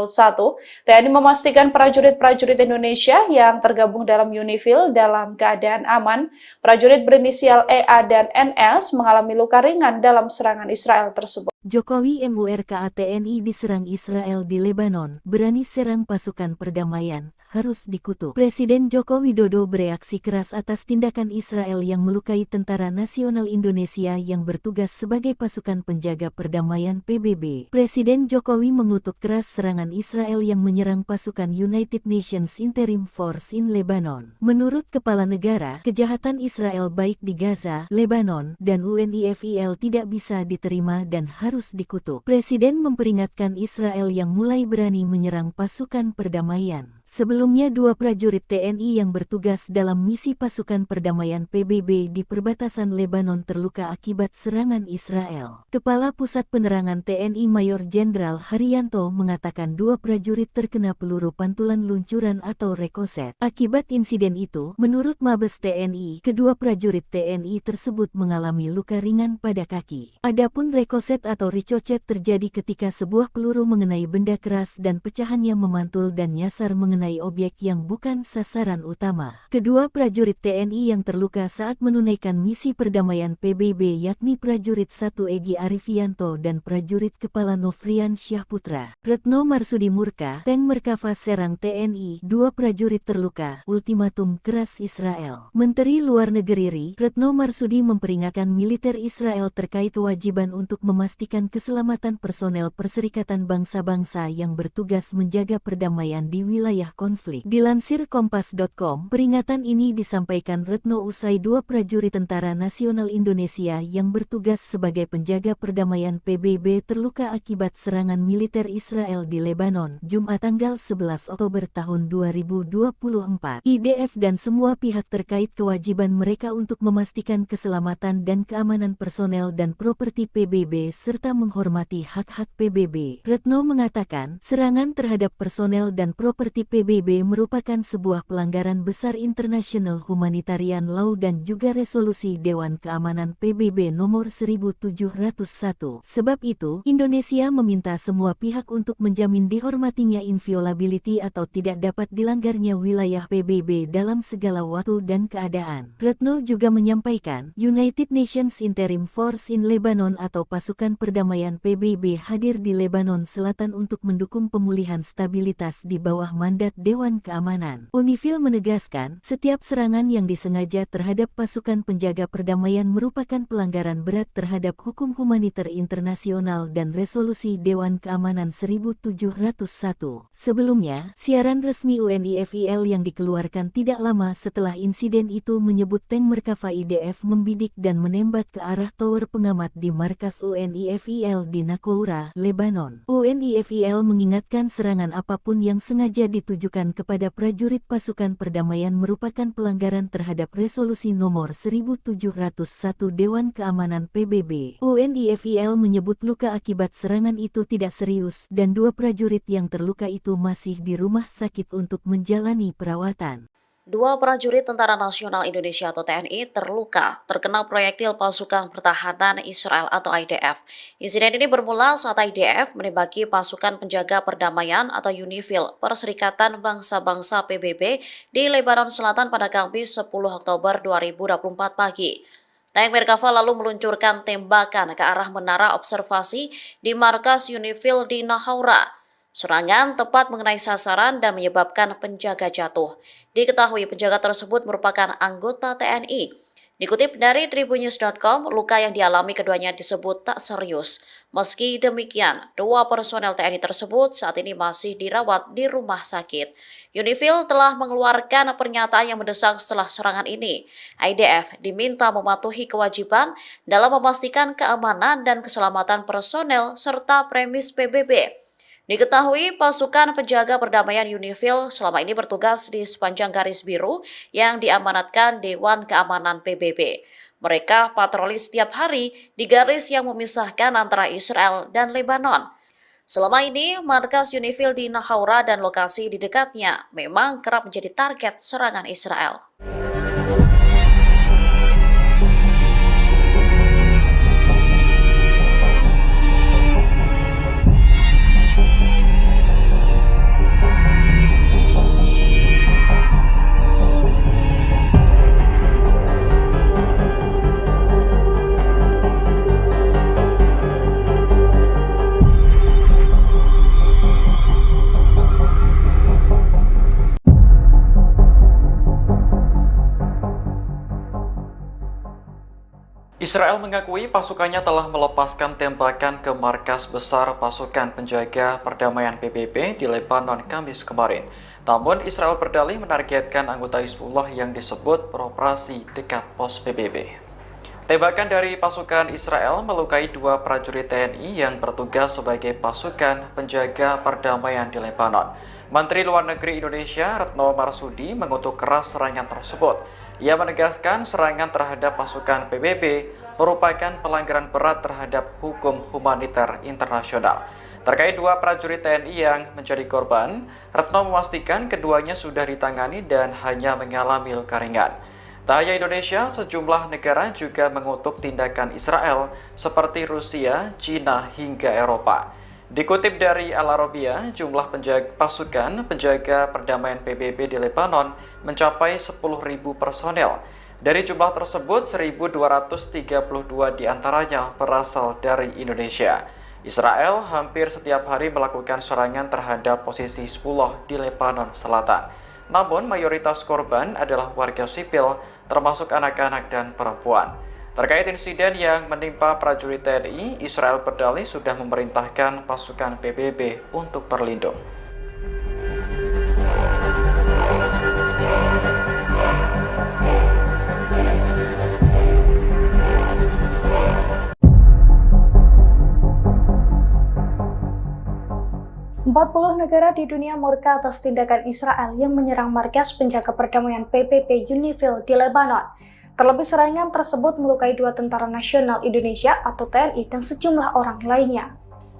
TNI memastikan prajurit-prajurit Indonesia yang tergabung dalam UNIFIL dalam keadaan aman. Prajurit berinisial EA dan NS mengalami luka ringan dalam serangan Israel tersebut. Jokowi MURKA TNI diserang Israel di Lebanon, berani serang pasukan perdamaian, harus dikutuk. Presiden Joko Widodo bereaksi keras atas tindakan Israel yang melukai Tentara Nasional Indonesia yang bertugas sebagai pasukan penjaga perdamaian PBB. Presiden Jokowi mengutuk keras serangan Israel yang menyerang pasukan United Nations Interim Force in Lebanon. Menurut Kepala Negara, kejahatan Israel baik di Gaza, Lebanon, dan UNIFIL tidak bisa diterima dan harus dikutuk. Presiden memperingatkan Israel yang mulai berani menyerang pasukan perdamaian. Sebelumnya dua prajurit TNI yang bertugas dalam misi pasukan perdamaian PBB di perbatasan Lebanon terluka akibat serangan Israel. Kepala Pusat Penerangan TNI Mayor Jenderal Haryanto mengatakan dua prajurit terkena peluru pantulan luncuran atau rekoset. Akibat insiden itu, menurut Mabes TNI, kedua prajurit TNI tersebut mengalami luka ringan pada kaki. Adapun rekoset atau ricochet terjadi ketika sebuah peluru mengenai benda keras dan pecahannya memantul dan nyasar mengenai objek yang bukan sasaran utama. Kedua prajurit TNI yang terluka saat menunaikan misi perdamaian PBB yakni prajurit 1 Egy Arifianto dan prajurit kepala Nofrian Syahputra. Retno Marsudi Murka, Tank Merkava Serang TNI, dua prajurit terluka, ultimatum keras Israel. Menteri Luar Negeri RI, Retno Marsudi memperingatkan militer Israel terkait kewajiban untuk memastikan keselamatan personel Perserikatan Bangsa-Bangsa yang bertugas menjaga perdamaian di wilayah konflik. Dilansir Kompas.com, peringatan ini disampaikan Retno usai dua prajurit Tentara Nasional Indonesia yang bertugas sebagai penjaga perdamaian PBB terluka akibat serangan militer Israel di Lebanon, Jumat tanggal 11 Oktober tahun 2024. IDF dan semua pihak terkait kewajiban mereka untuk memastikan keselamatan dan keamanan personel dan properti PBB serta menghormati hak-hak PBB. Retno mengatakan, serangan terhadap personel dan properti PBB merupakan sebuah pelanggaran besar internasional humanitarian law dan juga resolusi Dewan Keamanan PBB nomor 1701. Sebab itu, Indonesia meminta semua pihak untuk menjamin dihormatinya inviolability atau tidak dapat dilanggarnya wilayah PBB dalam segala waktu dan keadaan. Retno juga menyampaikan, United Nations Interim Force in Lebanon atau pasukan perdamaian PBB hadir di Lebanon Selatan untuk mendukung pemulihan stabilitas di bawah mandat Dewan Keamanan. UNIFIL menegaskan, setiap serangan yang disengaja terhadap pasukan penjaga perdamaian merupakan pelanggaran berat terhadap hukum humaniter internasional dan resolusi Dewan Keamanan 1701. Sebelumnya, siaran resmi UNIFIL yang dikeluarkan tidak lama setelah insiden itu menyebut tank Merkava IDF membidik dan menembak ke arah tower pengamat di markas UNIFIL di Naqoura, Lebanon. UNIFIL mengingatkan serangan apapun yang sengaja ditujukan kepada prajurit pasukan perdamaian merupakan pelanggaran terhadap resolusi nomor 1701 Dewan Keamanan PBB. UNIFIL menyebut luka akibat serangan itu tidak serius dan dua prajurit yang terluka itu masih di rumah sakit untuk menjalani perawatan. Dua prajurit Tentara Nasional Indonesia atau TNI terluka terkena proyektil pasukan pertahanan Israel atau IDF. Insiden ini bermula saat IDF menembaki pasukan penjaga perdamaian atau UNIFIL Perserikatan Bangsa-Bangsa PBB di Lebanon Selatan pada Kamis 10 Oktober 2024 pagi. Tank Merkava lalu meluncurkan tembakan ke arah menara observasi di markas UNIFIL di Naqoura. Serangan tepat mengenai sasaran dan menyebabkan penjaga jatuh. Diketahui penjaga tersebut merupakan anggota TNI. Dikutip dari tribunnews.com, luka yang dialami keduanya disebut tak serius. Meski demikian, dua personel TNI tersebut saat ini masih dirawat di rumah sakit. UNIFIL telah mengeluarkan pernyataan yang mendesak setelah serangan ini. IDF diminta mematuhi kewajiban dalam memastikan keamanan dan keselamatan personel serta premis PBB. Diketahui pasukan penjaga perdamaian UNIFIL selama ini bertugas di sepanjang garis biru yang diamanatkan Dewan Keamanan PBB. Mereka patroli setiap hari di garis yang memisahkan antara Israel dan Lebanon. Selama ini, markas UNIFIL di Naqoura dan lokasi di dekatnya memang kerap menjadi target serangan Israel. Israel mengakui pasukannya telah melepaskan tembakan ke markas besar pasukan penjaga perdamaian PBB di Lebanon Kamis kemarin. Namun, Israel berdalih menargetkan anggota Hizbullah yang disebut beroperasi dekat pos PBB. Tembakan dari pasukan Israel melukai 2 prajurit TNI yang bertugas sebagai pasukan penjaga perdamaian di Lebanon. Menteri Luar Negeri Indonesia Retno Marsudi mengutuk keras serangan tersebut. Ia menegaskan serangan terhadap pasukan PBB merupakan pelanggaran berat terhadap hukum humaniter internasional. Terkait 2 prajurit TNI yang menjadi korban, Retno memastikan keduanya sudah ditangani dan hanya mengalami luka ringan. Tak hanya Indonesia, sejumlah negara juga mengutuk tindakan Israel seperti Rusia, China, hingga Eropa. Dikutip dari Al Arabiya, jumlah pasukan penjaga perdamaian PBB di Lebanon mencapai 10.000 personel. Dari jumlah tersebut, 1.232 diantaranya berasal dari Indonesia. Israel hampir setiap hari melakukan serangan terhadap posisi Hizbullah di Lebanon Selatan. Namun, mayoritas korban adalah warga sipil, termasuk anak-anak dan perempuan. Terkait insiden yang menimpa prajurit TNI, Israel berdalih sudah memerintahkan pasukan PBB untuk berlindung. Puluh negara di dunia murka atas tindakan Israel yang menyerang markas penjaga perdamaian PBB UNIFIL di Lebanon. Terlebih serangan tersebut melukai 2 tentara nasional Indonesia atau TNI dan sejumlah orang lainnya.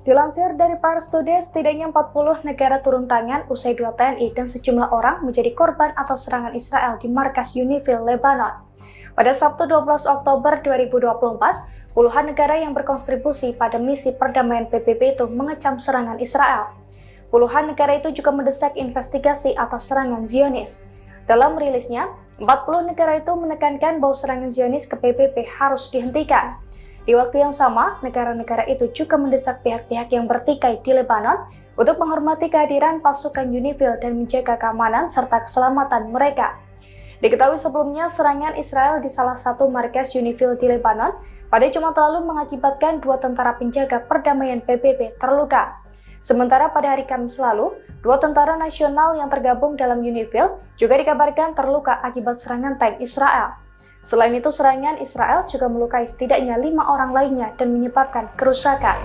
Dilansir dari Pars Today, setidaknya 40 negara turun tangan usai 2 TNI dan sejumlah orang menjadi korban atas serangan Israel di markas UNIFIL Lebanon. Pada Sabtu 12 Oktober 2024, puluhan negara yang berkontribusi pada misi perdamaian PBB itu mengecam serangan Israel. Puluhan negara itu juga mendesak investigasi atas serangan Zionis. Dalam rilisnya, 40 negara itu menekankan bahwa serangan Zionis ke PBB harus dihentikan. Di waktu yang sama, negara-negara itu juga mendesak pihak-pihak yang bertikai di Lebanon untuk menghormati kehadiran pasukan UNIFIL dan menjaga keamanan serta keselamatan mereka. Diketahui sebelumnya, serangan Israel di salah satu markas UNIFIL di Lebanon pada Jumat lalu mengakibatkan 2 tentara penjaga perdamaian PBB terluka. Sementara pada hari Kamis lalu, 2 tentara nasional yang tergabung dalam UNIFIL juga dikabarkan terluka akibat serangan tank Israel. Selain itu, serangan Israel juga melukai setidaknya 5 orang lainnya dan menyebabkan kerusakan.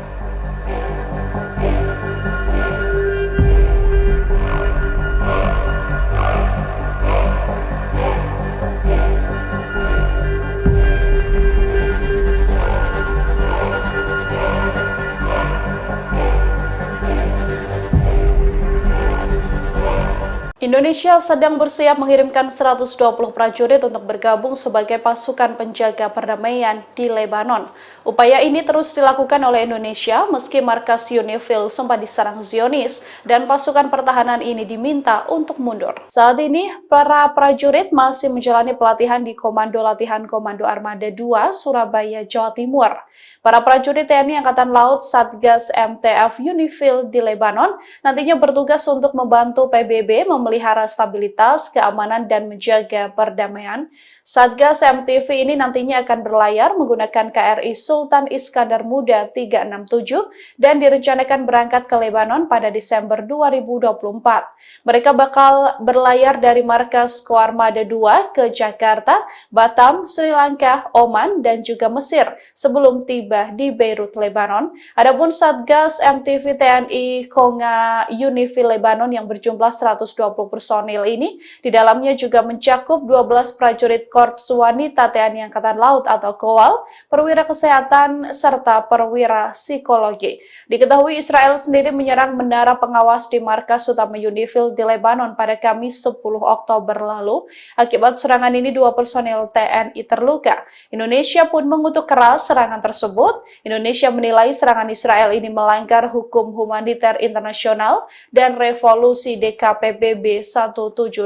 Indonesia sedang bersiap mengirimkan 120 prajurit untuk bergabung sebagai pasukan penjaga perdamaian di Lebanon. Upaya ini terus dilakukan oleh Indonesia meski markas UNIFIL sempat diserang Zionis dan pasukan pertahanan ini diminta untuk mundur. Saat ini, para prajurit masih menjalani pelatihan di Komando Latihan Komando Armada 2, Surabaya, Jawa Timur. Para prajurit TNI Angkatan Laut Satgas MTF UNIFIL di Lebanon nantinya bertugas untuk membantu PBB memelihara stabilitas, keamanan, dan menjaga perdamaian. Satgas MTV ini nantinya akan berlayar menggunakan KRI Sultan Iskandar Muda 367 dan direncanakan berangkat ke Lebanon pada Desember 2024. Mereka bakal berlayar dari markas Koarmada 2 ke Jakarta, Batam, Sri Lanka, Oman, dan juga Mesir sebelum tiba di Beirut, Lebanon. Adapun Satgas MTV TNI Konga UNIFIL Lebanon yang berjumlah 120 personil ini, di dalamnya juga mencakup 12 prajurit Korps Wanita TNI Angkatan Laut atau KOWAL, perwira kesehatan, serta perwira psikologi. Diketahui Israel sendiri menyerang menara pengawas di markas utama UNIFIL di Lebanon pada Kamis 10 Oktober lalu. Akibat serangan ini 2 personil TNI terluka. Indonesia pun mengutuk keras serangan tersebut. Indonesia menilai serangan Israel ini melanggar hukum humaniter internasional dan revolusi DKPBB 1701.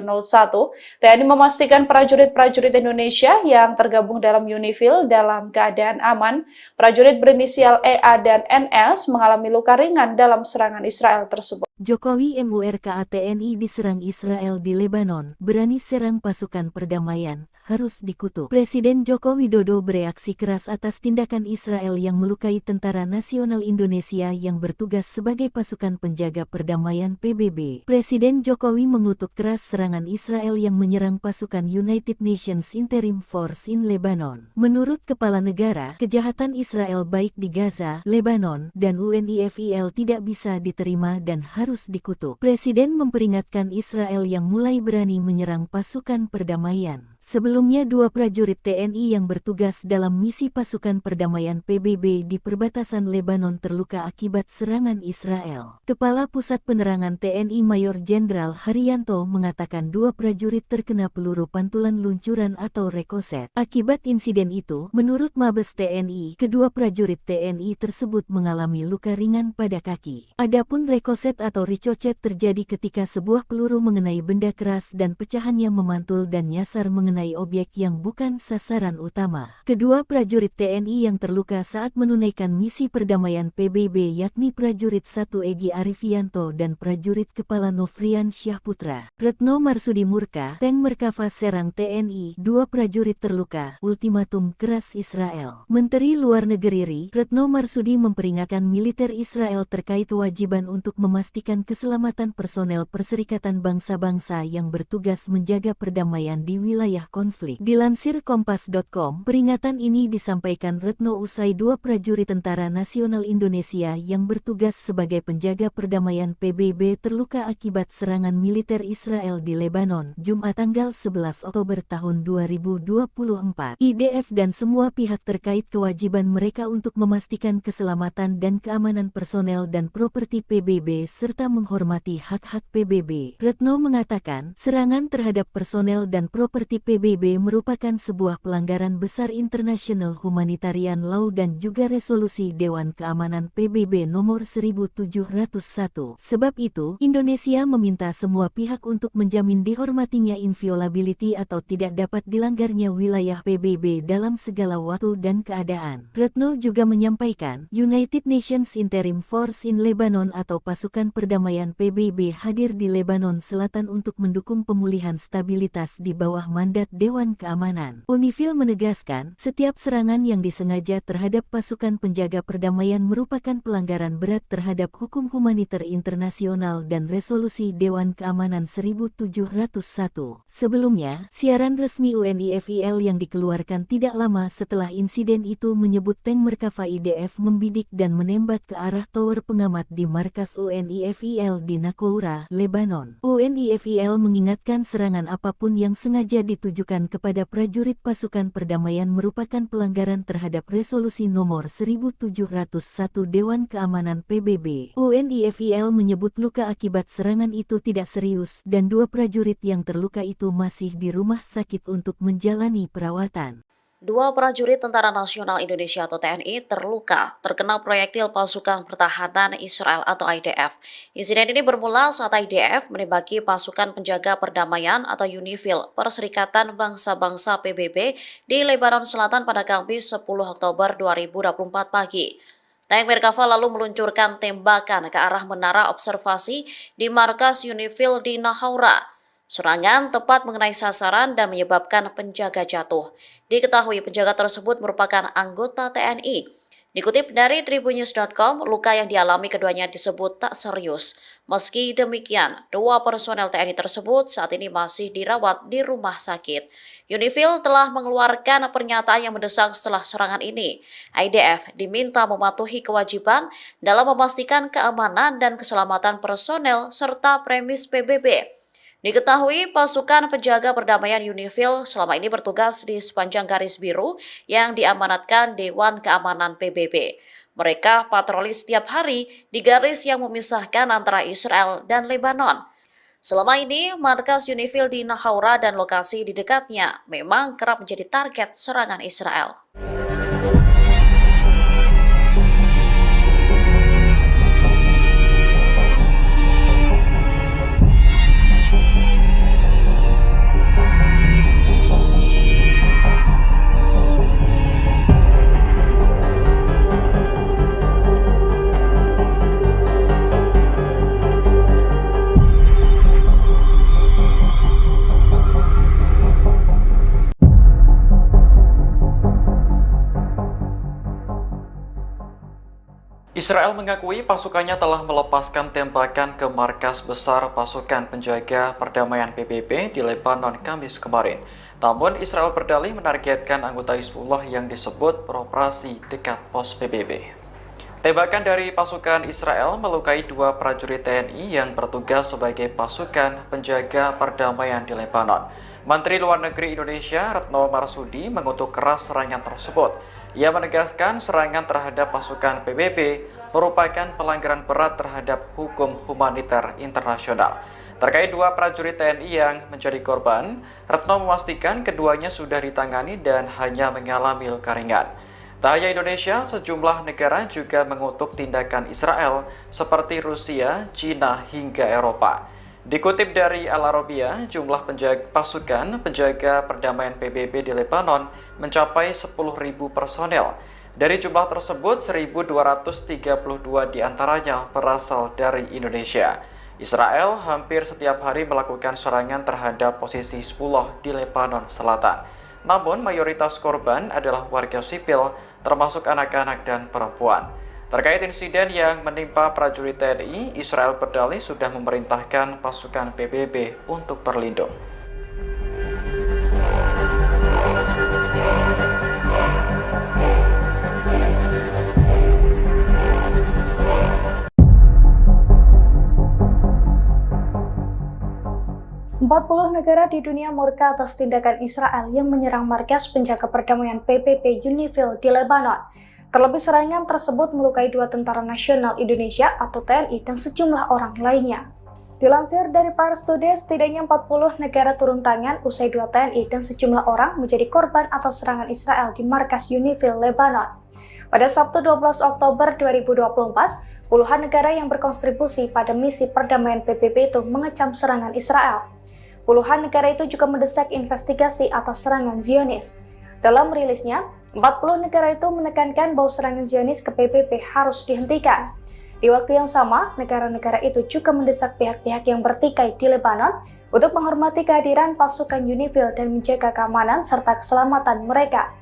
TNI memastikan prajurit-prajurit Indonesia yang tergabung dalam UNIFIL dalam keadaan aman. Prajurit berinisial EA dan NS mengalami luka ringan dalam serangan Israel tersebut. Jokowi MURKA TNI diserang Israel di Lebanon, berani serang pasukan perdamaian. harus dikutuk. Presiden Joko Widodo bereaksi keras atas tindakan Israel yang melukai Tentara Nasional Indonesia yang bertugas sebagai pasukan penjaga perdamaian PBB. Presiden Jokowi mengutuk keras serangan Israel yang menyerang pasukan United Nations Interim Force in Lebanon. Menurut Kepala Negara, kejahatan Israel baik di Gaza, Lebanon, dan UNIFIL tidak bisa diterima dan harus dikutuk. Presiden memperingatkan Israel yang mulai berani menyerang pasukan perdamaian. Sebelumnya, 2 prajurit TNI yang bertugas dalam misi pasukan perdamaian PBB di perbatasan Lebanon terluka akibat serangan Israel. Kepala Pusat Penerangan TNI Mayor Jenderal Haryanto mengatakan 2 prajurit terkena peluru pantulan luncuran atau rekoset. Akibat insiden itu, menurut Mabes TNI, kedua prajurit TNI tersebut mengalami luka ringan pada kaki. Adapun rekoset atau ricochet terjadi ketika sebuah peluru mengenai benda keras dan pecahannya memantul dan nyasar mengenai objek yang bukan sasaran utama. Kedua prajurit TNI yang terluka saat menunaikan misi perdamaian PBB yakni prajurit 1 Egy Arifianto dan prajurit kepala Nofrian Syahputra. Retno Marsudi Murka, Tank Merkava Serang TNI, 2 prajurit terluka, ultimatum keras Israel. Menteri Luar Negeri Retno Marsudi memperingatkan militer Israel terkait kewajiban untuk memastikan keselamatan personel Perserikatan Bangsa-Bangsa yang bertugas menjaga perdamaian di wilayah konflik. Dilansir Kompas.com, peringatan ini disampaikan Retno usai 2 prajurit Tentara Nasional Indonesia yang bertugas sebagai penjaga perdamaian PBB terluka akibat serangan militer Israel di Lebanon, Jumat tanggal 11 Oktober tahun 2024. IDF dan semua pihak terkait kewajiban mereka untuk memastikan keselamatan dan keamanan personel dan properti PBB serta menghormati hak-hak PBB. Retno mengatakan, serangan terhadap personel dan properti PBB merupakan sebuah pelanggaran besar internasional humanitarian law dan juga resolusi Dewan Keamanan PBB nomor 1701. Sebab itu, Indonesia meminta semua pihak untuk menjamin dihormatinya inviolability atau tidak dapat dilanggarnya wilayah PBB dalam segala waktu dan keadaan. Retno juga menyampaikan, United Nations Interim Force in Lebanon atau pasukan perdamaian PBB hadir di Lebanon Selatan untuk mendukung pemulihan stabilitas di bawah mandat Dewan Keamanan. UNIFIL menegaskan, setiap serangan yang disengaja terhadap pasukan penjaga perdamaian merupakan pelanggaran berat terhadap hukum humaniter internasional dan resolusi Dewan Keamanan 1701. Sebelumnya, siaran resmi UNIFIL yang dikeluarkan tidak lama setelah insiden itu menyebut tank Merkava IDF membidik dan menembak ke arah tower pengamat di markas UNIFIL di Nakoura, Lebanon. UNIFIL mengingatkan serangan apapun yang sengaja ditujukan kepada prajurit pasukan perdamaian merupakan pelanggaran terhadap resolusi nomor 1701 Dewan Keamanan PBB. UNIFIL menyebut luka akibat serangan itu tidak serius dan 2 prajurit yang terluka itu masih di rumah sakit untuk menjalani perawatan. 2 prajurit Tentara Nasional Indonesia atau TNI terluka terkena proyektil pasukan pertahanan Israel atau IDF. Insiden ini bermula saat IDF menembaki pasukan penjaga perdamaian atau UNIFIL Perserikatan Bangsa-Bangsa PBB di Lebanon Selatan pada Kamis 10 Oktober 2024 pagi. Tank Merkava lalu meluncurkan tembakan ke arah menara observasi di markas UNIFIL di Nakoura. Serangan tepat mengenai sasaran dan menyebabkan penjaga jatuh. Diketahui penjaga tersebut merupakan anggota TNI. Dikutip dari tribunnews.com, luka yang dialami keduanya disebut tak serius. Meski demikian, 2 personel TNI tersebut saat ini masih dirawat di rumah sakit. UNIFIL telah mengeluarkan pernyataan yang mendesak setelah serangan ini. IDF diminta mematuhi kewajiban dalam memastikan keamanan dan keselamatan personel serta premis PBB. Diketahui pasukan penjaga perdamaian UNIFIL selama ini bertugas di sepanjang garis biru yang diamanatkan Dewan Keamanan PBB. Mereka patroli setiap hari di garis yang memisahkan antara Israel dan Lebanon. Selama ini, markas UNIFIL di Nakoura dan lokasi di dekatnya memang kerap menjadi target serangan Israel. Israel mengakui pasukannya telah melepaskan tembakan ke markas besar pasukan penjaga perdamaian PBB di Lebanon Kamis kemarin. Namun Israel berdalih menargetkan anggota Hizbullah yang disebut beroperasi dekat pos PBB. Tembakan dari pasukan Israel melukai 2 prajurit TNI yang bertugas sebagai pasukan penjaga perdamaian di Lebanon. Menteri Luar Negeri Indonesia Retno Marsudi mengutuk keras serangan tersebut. Ia menegaskan serangan terhadap pasukan PBB merupakan pelanggaran berat terhadap hukum humaniter internasional. Terkait 2 prajurit TNI yang menjadi korban, Retno memastikan keduanya sudah ditangani dan hanya mengalami luka ringan. Tak hanya Indonesia, sejumlah negara juga mengutuk tindakan Israel seperti Rusia, China, hingga Eropa. Dikutip dari Al Arabiya, jumlah pasukan penjaga perdamaian PBB di Lebanon mencapai 10.000 personel. Dari jumlah tersebut, 1.232 diantaranya berasal dari Indonesia. Israel hampir setiap hari melakukan serangan terhadap posisi Hizbullah di Lebanon Selatan. Namun, mayoritas korban adalah warga sipil, termasuk anak-anak dan perempuan. Terkait insiden yang menimpa prajurit TNI, Israel berdalih sudah memerintahkan pasukan PBB untuk berlindung. Puluh negara di dunia murka atas tindakan Israel yang menyerang markas penjaga perdamaian PBB UNIFIL di Lebanon. Terlebih serangan tersebut melukai 2 tentara nasional Indonesia atau TNI dan sejumlah orang lainnya. Dilansir dari Pars Today, setidaknya 40 negara turun tangan usai 2 TNI dan sejumlah orang menjadi korban atas serangan Israel di markas UNIFIL Lebanon. Pada Sabtu 12 Oktober 2024, puluhan negara yang berkontribusi pada misi perdamaian PBB itu mengecam serangan Israel. Puluhan negara itu juga mendesak investigasi atas serangan Zionis. Dalam rilisnya, 40 negara itu menekankan bahwa serangan Zionis ke PBB harus dihentikan. Di waktu yang sama, negara-negara itu juga mendesak pihak-pihak yang bertikai di Lebanon untuk menghormati kehadiran pasukan UNIFIL dan menjaga keamanan serta keselamatan mereka.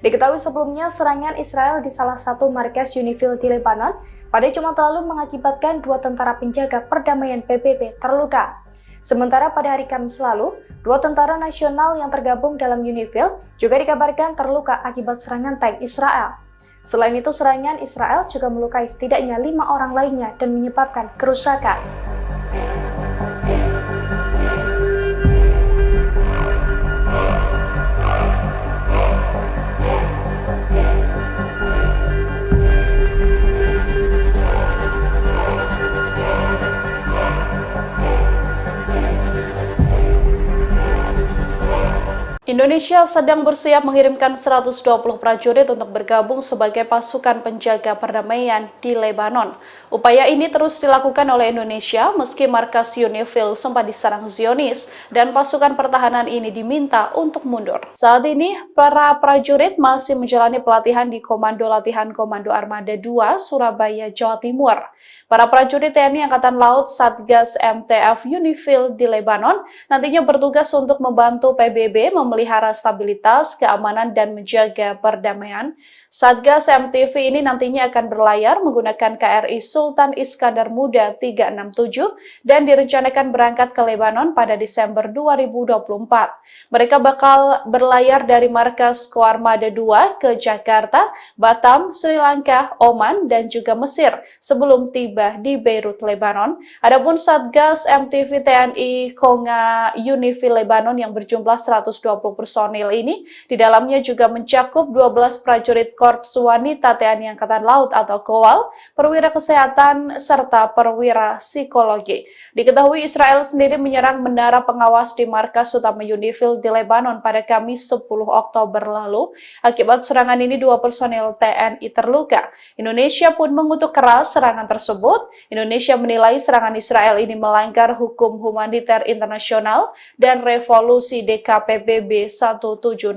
Diketahui sebelumnya, serangan Israel di salah satu markas UNIFIL di Lebanon pada Jumat lalu mengakibatkan 2 tentara penjaga perdamaian PBB terluka. Sementara pada hari Kamis lalu, 2 tentara nasional yang tergabung dalam UNIFIL juga dikabarkan terluka akibat serangan tank Israel. Selain itu, serangan Israel juga melukai setidaknya 5 orang lainnya dan menyebabkan kerusakan. Indonesia sedang bersiap mengirimkan 120 prajurit untuk bergabung sebagai pasukan penjaga perdamaian di Lebanon. Upaya ini terus dilakukan oleh Indonesia meski markas UNIFIL sempat diserang Zionis dan pasukan pertahanan ini diminta untuk mundur. Saat ini, para prajurit masih menjalani pelatihan di Komando Latihan Komando Armada 2, Surabaya, Jawa Timur. Para prajurit TNI Angkatan Laut Satgas MTF UNIFIL di Lebanon nantinya bertugas untuk membantu PBB memelihara stabilitas, keamanan, dan menjaga perdamaian. Satgas MTV ini nantinya akan berlayar menggunakan KRI Sultan Iskandar Muda 367 dan direncanakan berangkat ke Lebanon pada Desember 2024. Mereka bakal berlayar dari markas Koarmada 2 ke Jakarta, Batam, Sri Lanka, Oman, dan juga Mesir sebelum tiba di Beirut, Lebanon. Adapun Satgas MTV TNI Konga UNIFIL Lebanon yang berjumlah 120 personil ini, di dalamnya juga mencakup 12 prajurit Korps Wanita TNI Angkatan Laut atau KOWAL, perwira kesehatan, serta perwira psikologi. Diketahui Israel sendiri menyerang menara pengawas di markas utama UNIFIL di Lebanon pada Kamis 10 Oktober lalu. Akibat serangan ini 2 personil TNI terluka. Indonesia pun mengutuk keras serangan tersebut. Indonesia menilai serangan Israel ini melanggar hukum humaniter internasional dan revolusi DKPBB 1701.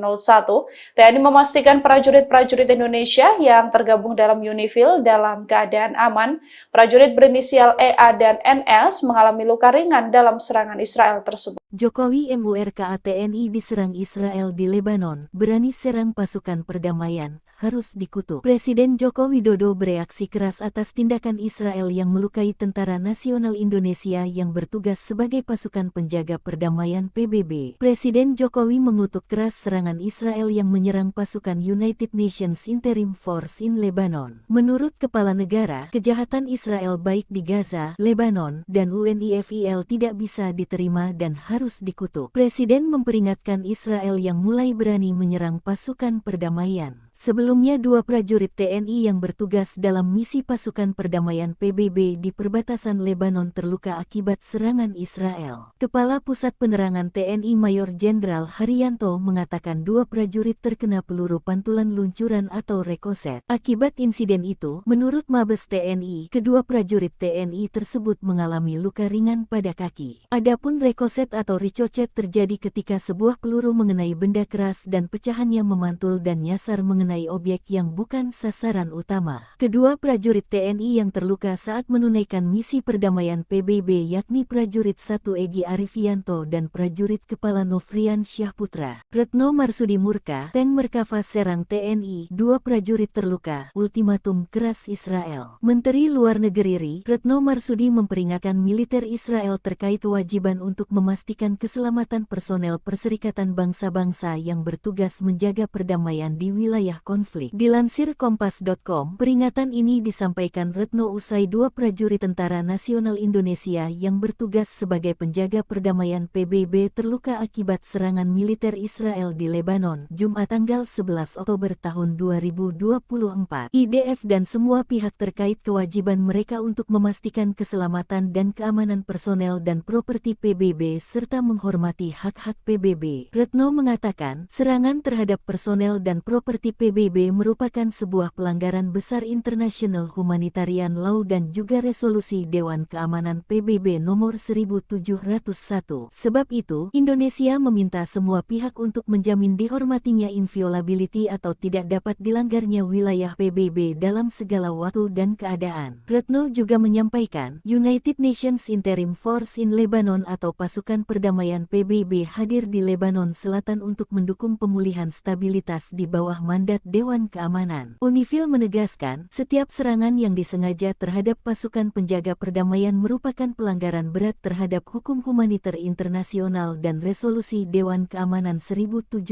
TNI memastikan prajurit-prajurit Indonesia yang tergabung dalam UNIFIL dalam keadaan aman. Prajurit berinisial EA dan NS mengalami luka ringan dalam serangan Israel tersebut. Jokowi MURKA TNI diserang Israel di Lebanon, berani serang pasukan perdamaian, harus dikutuk. Presiden Joko Widodo bereaksi keras atas tindakan Israel yang melukai Tentara Nasional Indonesia yang bertugas sebagai pasukan penjaga perdamaian PBB. Presiden Jokowi mengutuk keras serangan Israel yang menyerang pasukan United Nations Interim Force in Lebanon. Menurut Kepala Negara, kejahatan Israel baik di Gaza, Lebanon, dan UNIFIL tidak bisa diterima dan harus dikutuk. Presiden memperingatkan Israel yang mulai berani menyerang pasukan perdamaian. Sebelumnya, 2 prajurit TNI yang bertugas dalam misi pasukan perdamaian PBB di perbatasan Lebanon terluka akibat serangan Israel. Kepala Pusat Penerangan TNI Mayor Jenderal Haryanto mengatakan 2 prajurit terkena peluru pantulan luncuran atau rekoset. Akibat insiden itu, menurut Mabes TNI, kedua prajurit TNI tersebut mengalami luka ringan pada kaki. Adapun rekoset atau ricochet terjadi ketika sebuah peluru mengenai benda keras dan pecahannya memantul dan nyasar mengenai objek yang bukan sasaran utama. Kedua prajurit TNI yang terluka saat menunaikan misi perdamaian PBB yakni prajurit 1 Egy Arifianto dan prajurit kepala Nofrian Syahputra. Retno Marsudi Murka, Tank Merkava Serang TNI, 2 prajurit terluka, ultimatum keras Israel. Menteri Luar Negeri RI, Retno Marsudi memperingatkan militer Israel terkait kewajiban untuk memastikan keselamatan personel Perserikatan Bangsa-Bangsa yang bertugas menjaga perdamaian di wilayah konflik. Dilansir Kompas.com, peringatan ini disampaikan Retno usai 2 prajurit Tentara Nasional Indonesia yang bertugas sebagai penjaga perdamaian PBB terluka akibat serangan militer Israel di Lebanon, Jumat tanggal 11 Oktober tahun 2024. IDF dan semua pihak terkait kewajiban mereka untuk memastikan keselamatan dan keamanan personel dan properti PBB serta menghormati hak-hak PBB. Retno mengatakan, serangan terhadap personel dan properti PBB merupakan sebuah pelanggaran besar internasional humanitarian law dan juga resolusi Dewan Keamanan PBB nomor 1701. Sebab itu, Indonesia meminta semua pihak untuk menjamin dihormatinya inviolability atau tidak dapat dilanggarnya wilayah PBB dalam segala waktu dan keadaan. Retno juga menyampaikan, United Nations Interim Force in Lebanon atau pasukan perdamaian PBB hadir di Lebanon Selatan untuk mendukung pemulihan stabilitas di bawah mandat Dewan Keamanan. UNIFIL menegaskan, setiap serangan yang disengaja terhadap pasukan penjaga perdamaian merupakan pelanggaran berat terhadap hukum humaniter internasional dan resolusi Dewan Keamanan 1701.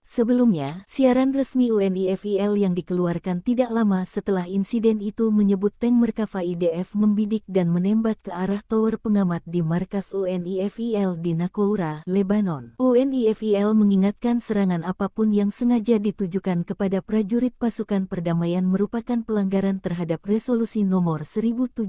Sebelumnya, siaran resmi UNIFIL yang dikeluarkan tidak lama setelah insiden itu menyebut tank Merkava IDF membidik dan menembak ke arah tower pengamat di markas UNIFIL di Naqoura, Lebanon. UNIFIL mengingatkan serangan apapun yang sengaja ditujukan kepada prajurit pasukan perdamaian merupakan pelanggaran terhadap resolusi nomor 1701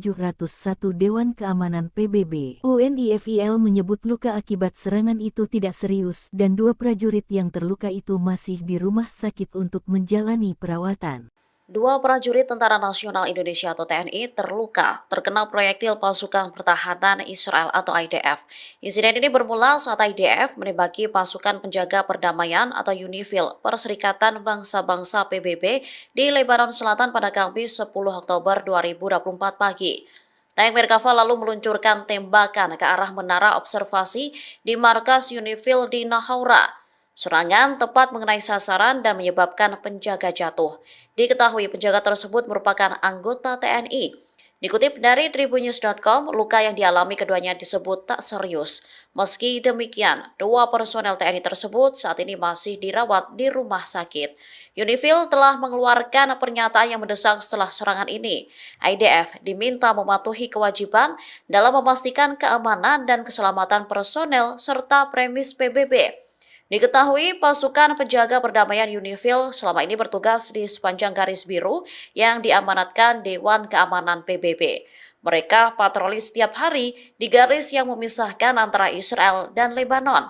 Dewan Keamanan PBB. UNIFIL menyebut luka akibat serangan itu tidak serius dan 2 prajurit yang terluka itu masih di rumah sakit untuk menjalani perawatan. 2 prajurit Tentara Nasional Indonesia atau TNI terluka terkena proyektil pasukan pertahanan Israel atau IDF. Insiden ini bermula saat IDF menembaki pasukan penjaga perdamaian atau UNIFIL Perserikatan Bangsa-Bangsa PBB di Lebanon Selatan pada Kamis 10 Oktober 2024 pagi. Tank Merkava lalu meluncurkan tembakan ke arah menara observasi di markas UNIFIL di Naqoura. Serangan tepat mengenai sasaran dan menyebabkan penjaga jatuh. Diketahui penjaga tersebut merupakan anggota TNI. Dikutip dari tribunnews.com, luka yang dialami keduanya disebut tak serius. Meski demikian, 2 personel TNI tersebut saat ini masih dirawat di rumah sakit. UNIFIL telah mengeluarkan pernyataan yang mendesak setelah serangan ini. IDF diminta mematuhi kewajiban dalam memastikan keamanan dan keselamatan personel serta premis PBB. Diketahui pasukan penjaga perdamaian UNIFIL selama ini bertugas di sepanjang garis biru yang diamanatkan Dewan Keamanan PBB. Mereka patroli setiap hari di garis yang memisahkan antara Israel dan Lebanon.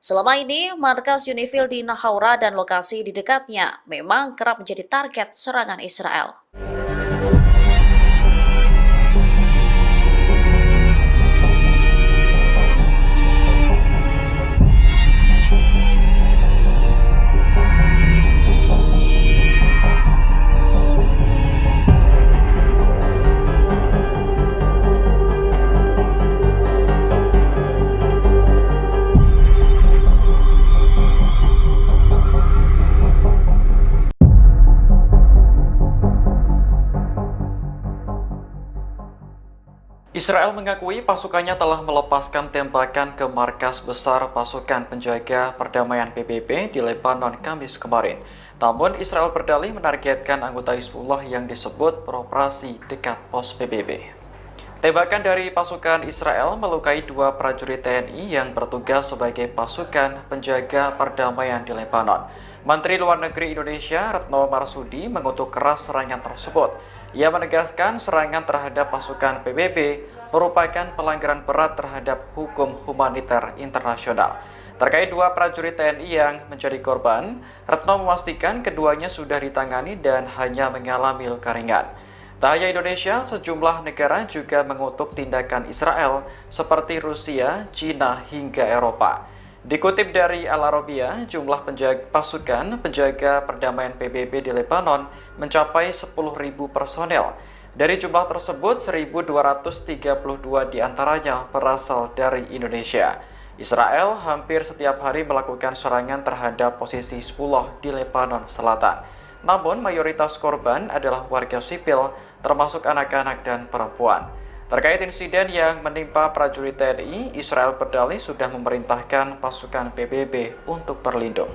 Selama ini, markas UNIFIL di Naqoura dan lokasi di dekatnya memang kerap menjadi target serangan Israel. Israel mengakui pasukannya telah melepaskan tembakan ke markas besar pasukan penjaga perdamaian PBB di Lebanon Kamis kemarin. Namun Israel berdalih menargetkan anggota Hizbullah yang disebut beroperasi dekat pos PBB. Tembakan dari pasukan Israel melukai 2 prajurit TNI yang bertugas sebagai pasukan penjaga perdamaian di Lebanon. Menteri Luar Negeri Indonesia Retno Marsudi mengutuk keras serangan tersebut. Ia menegaskan serangan terhadap pasukan PBB merupakan pelanggaran berat terhadap hukum humaniter internasional. Terkait 2 prajurit TNI yang menjadi korban, Retno memastikan keduanya sudah ditangani dan hanya mengalami luka ringan. Tak hanya Indonesia, sejumlah negara juga mengutuk tindakan Israel seperti Rusia, China, hingga Eropa. Dikutip dari Al Arabiya, jumlah pasukan penjaga perdamaian PBB di Lebanon mencapai 10.000 personel. Dari jumlah tersebut, 1.232 diantaranya berasal dari Indonesia. Israel hampir setiap hari melakukan serangan terhadap posisi Hizbullah di Lebanon Selatan. Namun, mayoritas korban adalah warga sipil, termasuk anak-anak dan perempuan. Terkait insiden yang menimpa prajurit TNI, Israel berdalih sudah memerintahkan pasukan PBB untuk berlindung.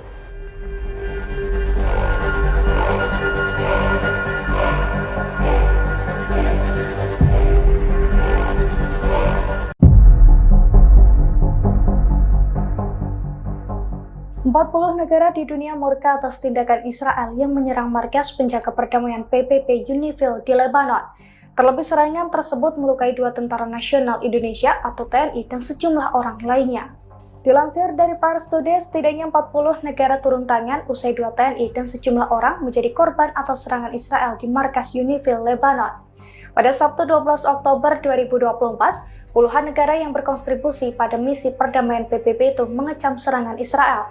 Puluh negara di dunia murka atas tindakan Israel yang menyerang markas penjaga perdamaian PBB UNIFIL di Lebanon. Terlebih serangan tersebut melukai 2 tentara nasional Indonesia atau TNI dan sejumlah orang lainnya. Dilansir dari Pars Today, setidaknya 40 negara turun tangan usai 2 TNI dan sejumlah orang menjadi korban atas serangan Israel di markas UNIFIL Lebanon. Pada Sabtu 12 Oktober 2024, puluhan negara yang berkontribusi pada misi perdamaian PBB itu mengecam serangan Israel.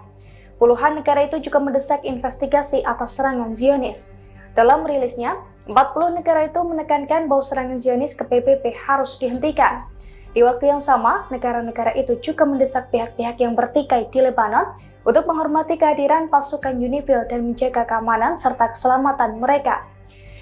Puluhan negara itu juga mendesak investigasi atas serangan Zionis. Dalam rilisnya, 40 negara itu menekankan bahwa serangan Zionis ke PBB harus dihentikan. Di waktu yang sama, negara-negara itu juga mendesak pihak-pihak yang bertikai di Lebanon untuk menghormati kehadiran pasukan UNIFIL dan menjaga keamanan serta keselamatan mereka.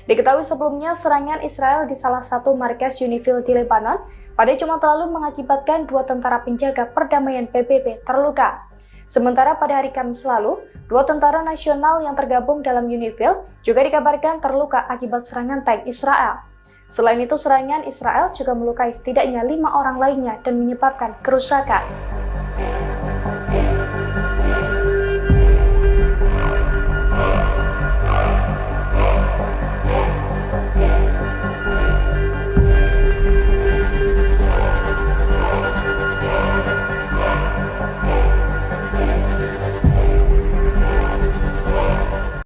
Diketahui sebelumnya, serangan Israel di salah satu markas UNIFIL di Lebanon pada Jumat lalu mengakibatkan 2 tentara penjaga perdamaian PBB terluka. Sementara pada hari Kamis lalu, 2 tentara nasional yang tergabung dalam UNIFIL juga dikabarkan terluka akibat serangan tank Israel. Selain itu, serangan Israel juga melukai setidaknya 5 orang lainnya dan menyebabkan kerusakan.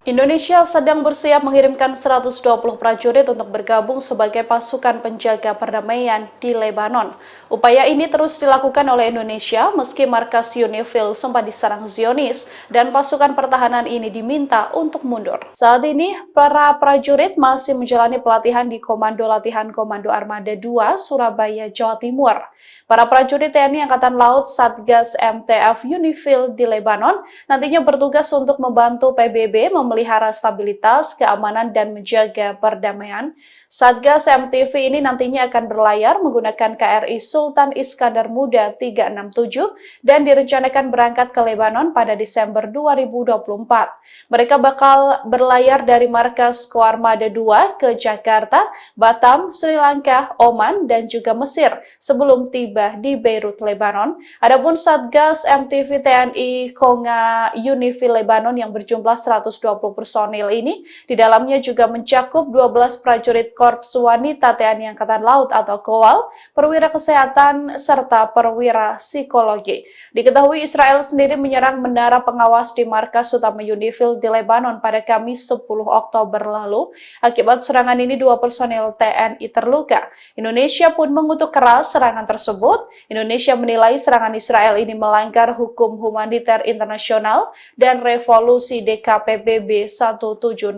Indonesia sedang bersiap mengirimkan 120 prajurit untuk bergabung sebagai pasukan penjaga perdamaian di Lebanon. Upaya ini terus dilakukan oleh Indonesia meski markas UNIFIL sempat diserang Zionis dan pasukan pertahanan ini diminta untuk mundur. Saat ini, para prajurit masih menjalani pelatihan di Komando Latihan Komando Armada 2, Surabaya, Jawa Timur. Para prajurit TNI Angkatan Laut Satgas MTF UNIFIL di Lebanon nantinya bertugas untuk membantu PBB memelihara stabilitas, keamanan, dan menjaga perdamaian. Satgas MTV ini nantinya akan berlayar menggunakan KRI Sultan Iskandar Muda 367 dan direncanakan berangkat ke Lebanon pada Desember 2024. Mereka bakal berlayar dari markas Koarmada 2 ke Jakarta, Batam, Sri Lanka, Oman, dan juga Mesir sebelum tiba di Beirut, Lebanon. Adapun Satgas MTV TNI Konga UNIFIL Lebanon yang berjumlah 120 personil ini, di dalamnya juga mencakup 12 prajurit Korps Wanita TNI Angkatan Laut atau KOWAL, perwira kesehatan, serta perwira psikologi. Diketahui Israel sendiri menyerang menara pengawas di markas utama UNIFIL di Lebanon pada Kamis 10 Oktober lalu. Akibat serangan ini 2 personil TNI terluka. Indonesia pun mengutuk keras serangan tersebut. Indonesia menilai serangan Israel ini melanggar hukum humaniter internasional dan revolusi DKPBB 1701.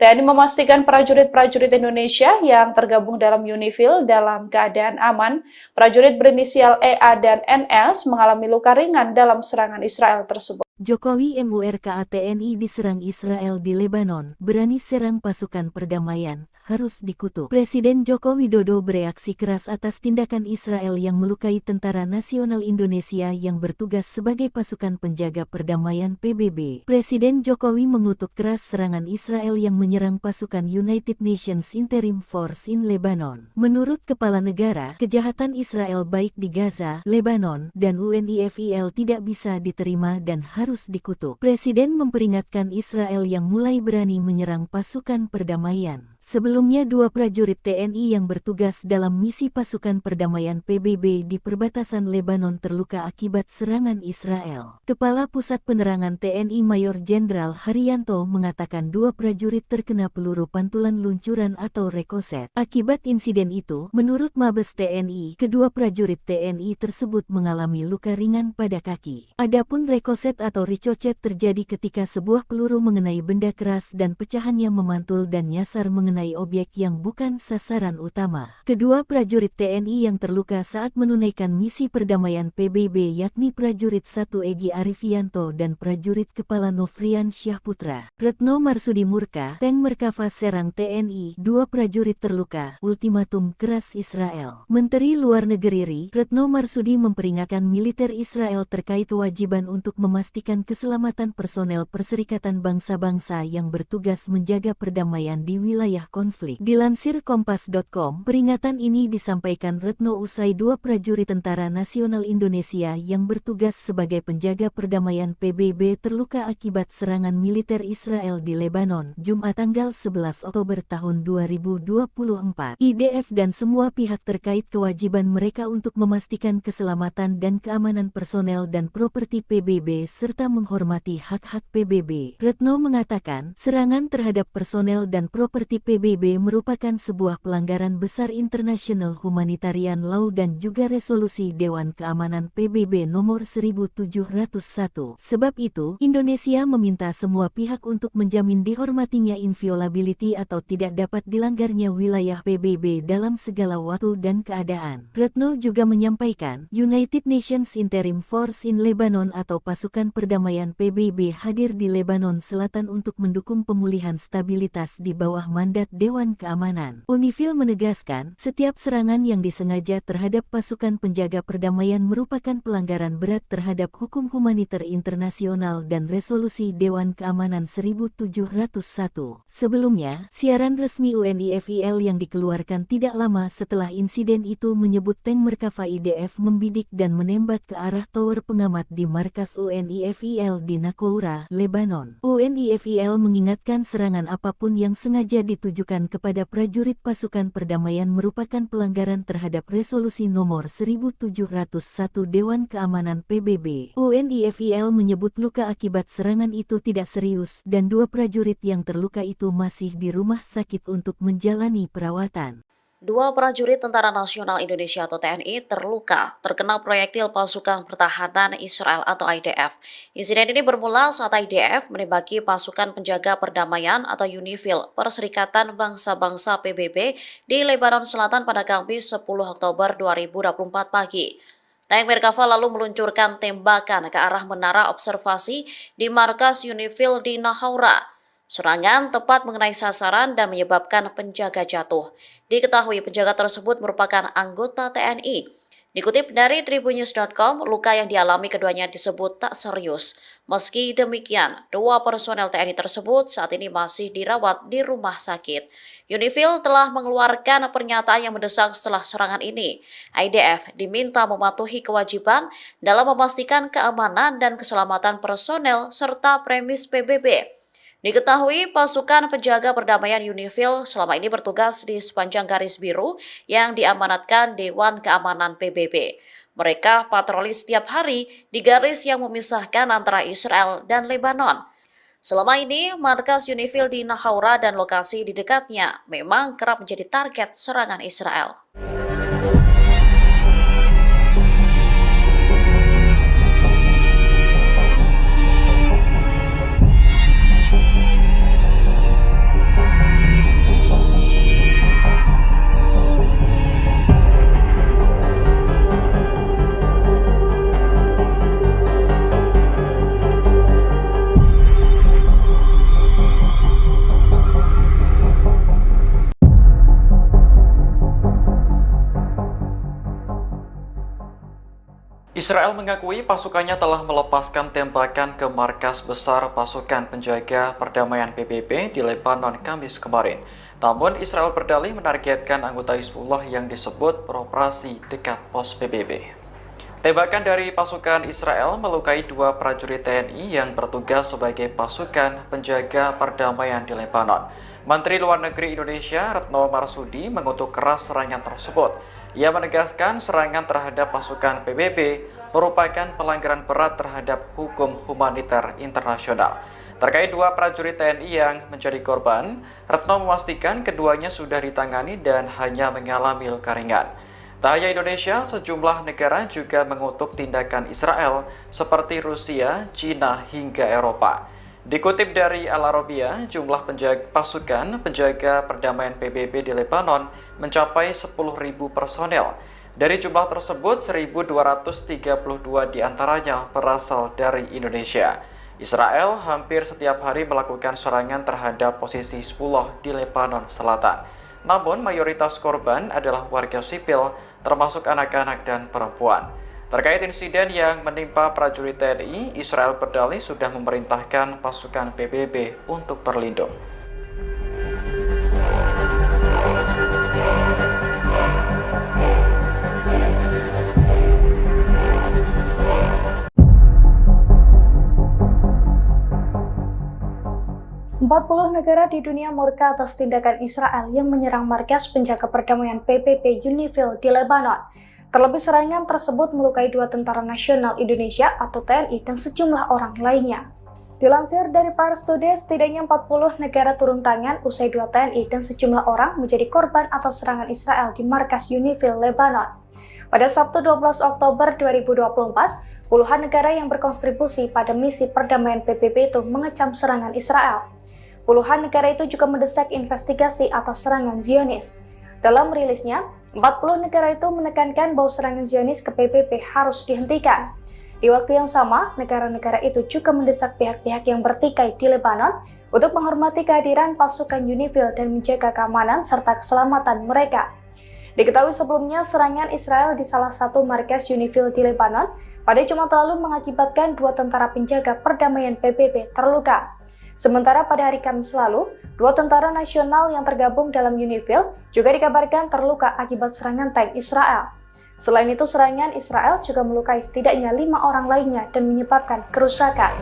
TNI memastikan prajurit-prajurit Indonesia yang tergabung dalam UNIFIL dalam keadaan aman. Prajurit berinisial EA dan NS mengalami luka ringan dalam serangan Israel tersebut. Jokowi MURKA TNI diserang Israel di Lebanon, berani serang pasukan perdamaian, harus dikutuk. Presiden Joko Widodo bereaksi keras atas tindakan Israel yang melukai Tentara Nasional Indonesia yang bertugas sebagai pasukan penjaga perdamaian PBB. Presiden Jokowi mengutuk keras serangan Israel yang menyerang pasukan United Nations Interim Force in Lebanon. Menurut Kepala Negara, kejahatan Israel baik di Gaza, Lebanon, dan UNIFIL tidak bisa diterima dan harus dikutuk. Presiden memperingatkan Israel yang mulai berani menyerang pasukan perdamaian. Sebelumnya, 2 prajurit TNI yang bertugas dalam misi pasukan perdamaian PBB di perbatasan Lebanon terluka akibat serangan Israel. Kepala Pusat Penerangan TNI Mayor Jenderal Haryanto mengatakan 2 prajurit terkena peluru pantulan luncuran atau rekoset. Akibat insiden itu, menurut Mabes TNI, kedua prajurit TNI tersebut mengalami luka ringan pada kaki. Adapun rekoset atau ricochet terjadi ketika sebuah peluru mengenai benda keras dan pecahannya memantul dan nyasar mengenai objek yang bukan sasaran utama. Kedua prajurit TNI yang terluka saat menunaikan misi perdamaian PBB yakni prajurit 1 Egy Arifianto dan prajurit kepala Nofrian Syahputra. Retno Marsudi Murka, Tank Merkava Serang TNI, 2 prajurit terluka, ultimatum keras Israel. Menteri Luar Negeri RI, Retno Marsudi memperingatkan militer Israel terkait kewajiban untuk memastikan keselamatan personel Perserikatan Bangsa-Bangsa yang bertugas menjaga perdamaian di wilayah konflik. Dilansir Kompas.com, peringatan ini disampaikan Retno usai 2 prajurit Tentara Nasional Indonesia yang bertugas sebagai penjaga perdamaian PBB terluka akibat serangan militer Israel di Lebanon, Jumat tanggal 11 Oktober tahun 2024. IDF dan semua pihak terkait kewajiban mereka untuk memastikan keselamatan dan keamanan personel dan properti PBB serta menghormati hak-hak PBB. Retno mengatakan, serangan terhadap personel dan properti PBB merupakan sebuah pelanggaran besar internasional humanitarian law dan juga resolusi Dewan Keamanan PBB nomor 1701. Sebab itu, Indonesia meminta semua pihak untuk menjamin dihormatinya inviolability atau tidak dapat dilanggarnya wilayah PBB dalam segala waktu dan keadaan. Retno juga menyampaikan, United Nations Interim Force in Lebanon atau pasukan perdamaian PBB hadir di Lebanon Selatan untuk mendukung pemulihan stabilitas di bawah mandat Dewan Keamanan. UNIFIL menegaskan, setiap serangan yang disengaja terhadap pasukan penjaga perdamaian merupakan pelanggaran berat terhadap hukum humaniter internasional dan resolusi Dewan Keamanan 1701. Sebelumnya, siaran resmi UNIFIL yang dikeluarkan tidak lama setelah insiden itu menyebut tank Merkava IDF membidik dan menembak ke arah tower pengamat di markas UNIFIL di Nakoura, Lebanon. UNIFIL mengingatkan serangan apapun yang sengaja ditujukan kepada prajurit pasukan perdamaian merupakan pelanggaran terhadap resolusi nomor 1701 Dewan Keamanan PBB. UNIFIL menyebut luka akibat serangan itu tidak serius dan 2 prajurit yang terluka itu masih di rumah sakit untuk menjalani perawatan. 2 prajurit Tentara Nasional Indonesia atau TNI terluka terkena proyektil pasukan pertahanan Israel atau IDF. Insiden ini bermula saat IDF menembaki pasukan penjaga perdamaian atau UNIFIL Perserikatan Bangsa-Bangsa PBB di Lebanon Selatan pada Kamis 10 Oktober 2024 pagi. Tank Merkava lalu meluncurkan tembakan ke arah menara observasi di markas UNIFIL di Nahoura. Serangan tepat mengenai sasaran dan menyebabkan penjaga jatuh. Diketahui penjaga tersebut merupakan anggota TNI. Dikutip dari tribunnews.com, luka yang dialami keduanya disebut tak serius. Meski demikian, 2 personel TNI tersebut saat ini masih dirawat di rumah sakit. UNIFIL telah mengeluarkan pernyataan yang mendesak setelah serangan ini. IDF diminta mematuhi kewajiban dalam memastikan keamanan dan keselamatan personel serta premis PBB. Diketahui pasukan penjaga perdamaian UNIFIL selama ini bertugas di sepanjang garis biru yang diamanatkan Dewan Keamanan PBB. Mereka patroli setiap hari di garis yang memisahkan antara Israel dan Lebanon. Selama ini, markas UNIFIL di Nahoura dan lokasi di dekatnya memang kerap menjadi target serangan Israel. Israel mengakui pasukannya telah melepaskan tembakan ke markas besar pasukan penjaga perdamaian PBB di Lebanon Kamis kemarin. Namun Israel berdalih menargetkan anggota Hizbullah yang disebut beroperasi dekat pos PBB. Tembakan dari pasukan Israel melukai 2 prajurit TNI yang bertugas sebagai pasukan penjaga perdamaian di Lebanon. Menteri Luar Negeri Indonesia Retno Marsudi mengutuk keras serangan tersebut. Ia menegaskan serangan terhadap pasukan PBB merupakan pelanggaran berat terhadap hukum humaniter internasional. Terkait 2 prajurit TNI yang menjadi korban, Retno memastikan keduanya sudah ditangani dan hanya mengalami luka ringan. Tak hanya Indonesia, sejumlah negara juga mengutuk tindakan Israel seperti Rusia, China, hingga Eropa. Dikutip dari Al Arabiya, jumlah pasukan penjaga perdamaian PBB di Lebanon mencapai 10.000 personel. Dari jumlah tersebut, 1.232 diantaranya berasal dari Indonesia. Israel hampir setiap hari melakukan serangan terhadap posisi Hizbullah di Lebanon Selatan. Namun, mayoritas korban adalah warga sipil, termasuk anak-anak dan perempuan. Terkait insiden yang menimpa prajurit TNI, Israel berdalih sudah memerintahkan pasukan PBB untuk berlindung. Negara di dunia murka atas tindakan Israel yang menyerang markas penjaga perdamaian PBB UNIFIL di Lebanon. Terlebih serangan tersebut melukai 2 tentara nasional Indonesia atau TNI dan sejumlah orang lainnya. Dilansir dari Pars Today, setidaknya 40 negara turun tangan usai 2 TNI dan sejumlah orang menjadi korban atas serangan Israel di markas UNIFIL Lebanon. Pada Sabtu 12 Oktober 2024, puluhan negara yang berkontribusi pada misi perdamaian PBB itu mengecam serangan Israel. Puluhan negara itu juga mendesak investigasi atas serangan Zionis. Dalam rilisnya, 40 negara itu menekankan bahwa serangan Zionis ke PBB harus dihentikan. Di waktu yang sama, negara-negara itu juga mendesak pihak-pihak yang bertikai di Lebanon untuk menghormati kehadiran pasukan UNIFIL dan menjaga keamanan serta keselamatan mereka. Diketahui sebelumnya, serangan Israel di salah satu markas UNIFIL di Lebanon pada Jumat lalu mengakibatkan 2 tentara penjaga perdamaian PBB terluka. Sementara pada hari Kamis lalu, 2 tentara nasional yang tergabung dalam UNIFIL juga dikabarkan terluka akibat serangan tank Israel. Selain itu, serangan Israel juga melukai setidaknya 5 orang lainnya dan menyebabkan kerusakan.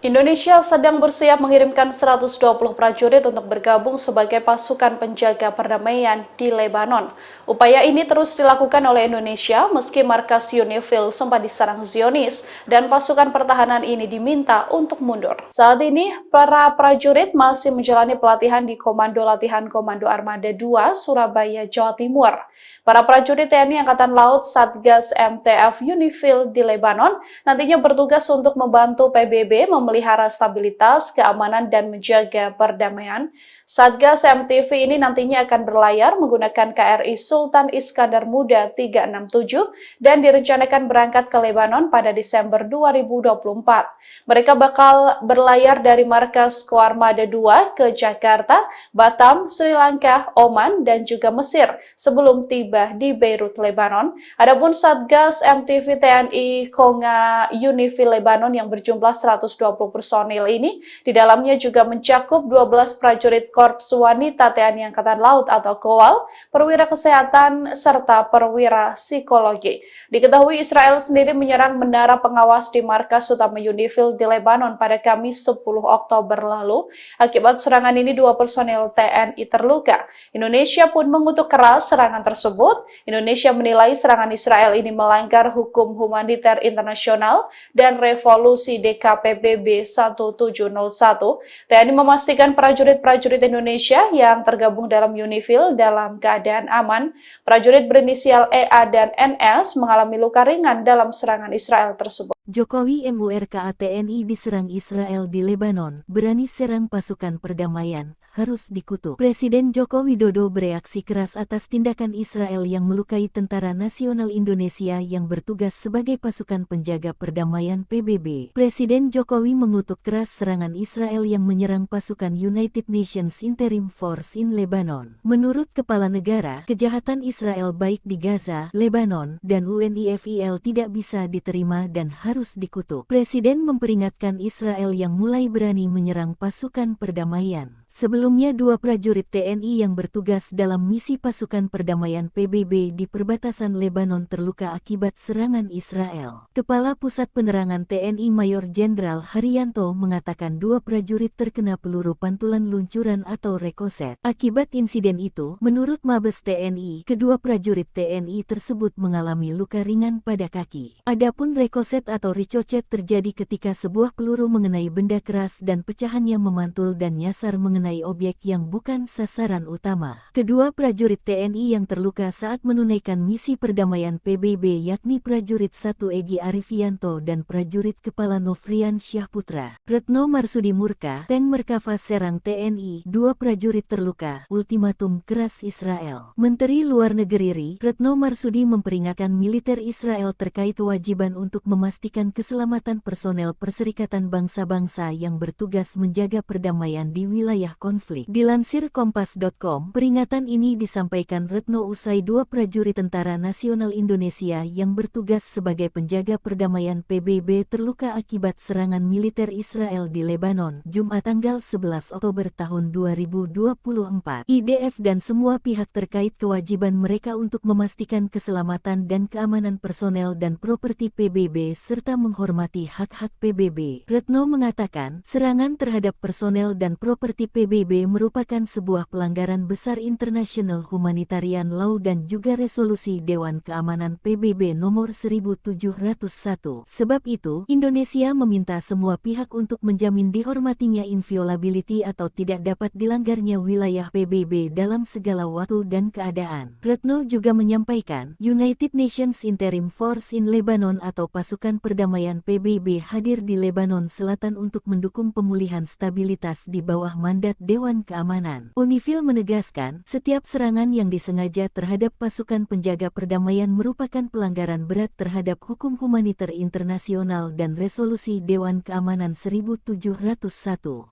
Indonesia sedang bersiap mengirimkan 120 prajurit untuk bergabung sebagai pasukan penjaga perdamaian di Lebanon. Upaya ini terus dilakukan oleh Indonesia meski markas UNIFIL sempat diserang Zionis dan pasukan pertahanan ini diminta untuk mundur. Saat ini, para prajurit masih menjalani pelatihan di Komando Latihan Komando Armada 2, Surabaya, Jawa Timur. Para prajurit TNI Angkatan Laut Satgas MTF UNIFIL di Lebanon nantinya bertugas untuk membantu PBB memelihara stabilitas, keamanan, dan menjaga perdamaian. Satgas MTV ini nantinya akan berlayar menggunakan KRI Sultan Iskandar Muda 367 dan direncanakan berangkat ke Lebanon pada Desember 2024. Mereka bakal berlayar dari markas Koarmada 2 ke Jakarta, Batam, Sri Lanka, Oman, dan juga Mesir sebelum tiba di Beirut, Lebanon. Adapun Satgas MTV TNI Konga UNIFIL Lebanon yang berjumlah 120 personil ini, di dalamnya juga mencakup 12 prajurit Korps Wanita TNI Angkatan Laut atau KOWAL, perwira kesehatan, serta perwira psikologi. Diketahui Israel sendiri menyerang menara pengawas di markas utama UNIFIL di Lebanon pada Kamis 10 Oktober lalu. Akibat serangan ini 2 personil TNI terluka. Indonesia pun mengutuk keras serangan tersebut. Indonesia menilai serangan Israel ini melanggar hukum humaniter internasional dan revolusi DKPBB 1701. TNI memastikan prajurit-prajurit Indonesia yang tergabung dalam UNIFIL dalam keadaan aman. Prajurit berinisial EA dan NS mengalami luka ringan dalam serangan Israel tersebut. Jokowi MURKA TNI diserang Israel di Lebanon, berani serang pasukan perdamaian, harus dikutuk. Presiden Joko Widodo bereaksi keras atas tindakan Israel yang melukai Tentara Nasional Indonesia yang bertugas sebagai pasukan penjaga perdamaian PBB. Presiden Jokowi mengutuk keras serangan Israel yang menyerang pasukan United Nations Interim Force in Lebanon. Menurut Kepala Negara, kejahatan Israel baik di Gaza, Lebanon, dan UNIFIL tidak bisa diterima dan harus dikutuk. Presiden memperingatkan Israel yang mulai berani menyerang pasukan perdamaian. Sebelumnya, 2 prajurit TNI yang bertugas dalam misi pasukan perdamaian PBB di perbatasan Lebanon terluka akibat serangan Israel. Kepala Pusat Penerangan TNI Mayor Jenderal Haryanto mengatakan 2 prajurit terkena peluru pantulan luncuran atau rekoset. Akibat insiden itu, menurut Mabes TNI, kedua prajurit TNI tersebut mengalami luka ringan pada kaki. Adapun rekoset atau ricochet terjadi ketika sebuah peluru mengenai benda keras dan pecahannya memantul dan nyasar mengenai objek yang bukan sasaran utama. Kedua prajurit TNI yang terluka saat menunaikan misi perdamaian PBB yakni prajurit 1 Egy Arifianto dan prajurit kepala Nofrian Syahputra. Retno Marsudi Murka, Tank Merkava Serang TNI, 2 prajurit terluka, ultimatum keras Israel. Menteri Luar Negeri RI, Retno Marsudi memperingatkan militer Israel terkait kewajiban untuk memastikan keselamatan personel Perserikatan Bangsa-Bangsa yang bertugas menjaga perdamaian di wilayah konflik. Dilansir Kompas.com, peringatan ini disampaikan Retno usai 2 prajurit Tentara Nasional Indonesia yang bertugas sebagai penjaga perdamaian PBB terluka akibat serangan militer Israel di Lebanon, Jumat tanggal 11 Oktober tahun 2024. IDF dan semua pihak terkait kewajiban mereka untuk memastikan keselamatan dan keamanan personel dan properti PBB serta menghormati hak-hak PBB. Retno mengatakan, serangan terhadap personel dan properti PBB merupakan sebuah pelanggaran besar internasional humanitarian law dan juga resolusi Dewan Keamanan PBB nomor 1701. Sebab itu, Indonesia meminta semua pihak untuk menjamin dihormatinya inviolability atau tidak dapat dilanggarnya wilayah PBB dalam segala waktu dan keadaan. Retno juga menyampaikan, United Nations Interim Force in Lebanon atau pasukan perdamaian PBB hadir di Lebanon Selatan untuk mendukung pemulihan stabilitas di bawah mandat Dewan Keamanan. UNIFIL menegaskan, setiap serangan yang disengaja terhadap pasukan penjaga perdamaian merupakan pelanggaran berat terhadap hukum humaniter internasional dan resolusi Dewan Keamanan 1701.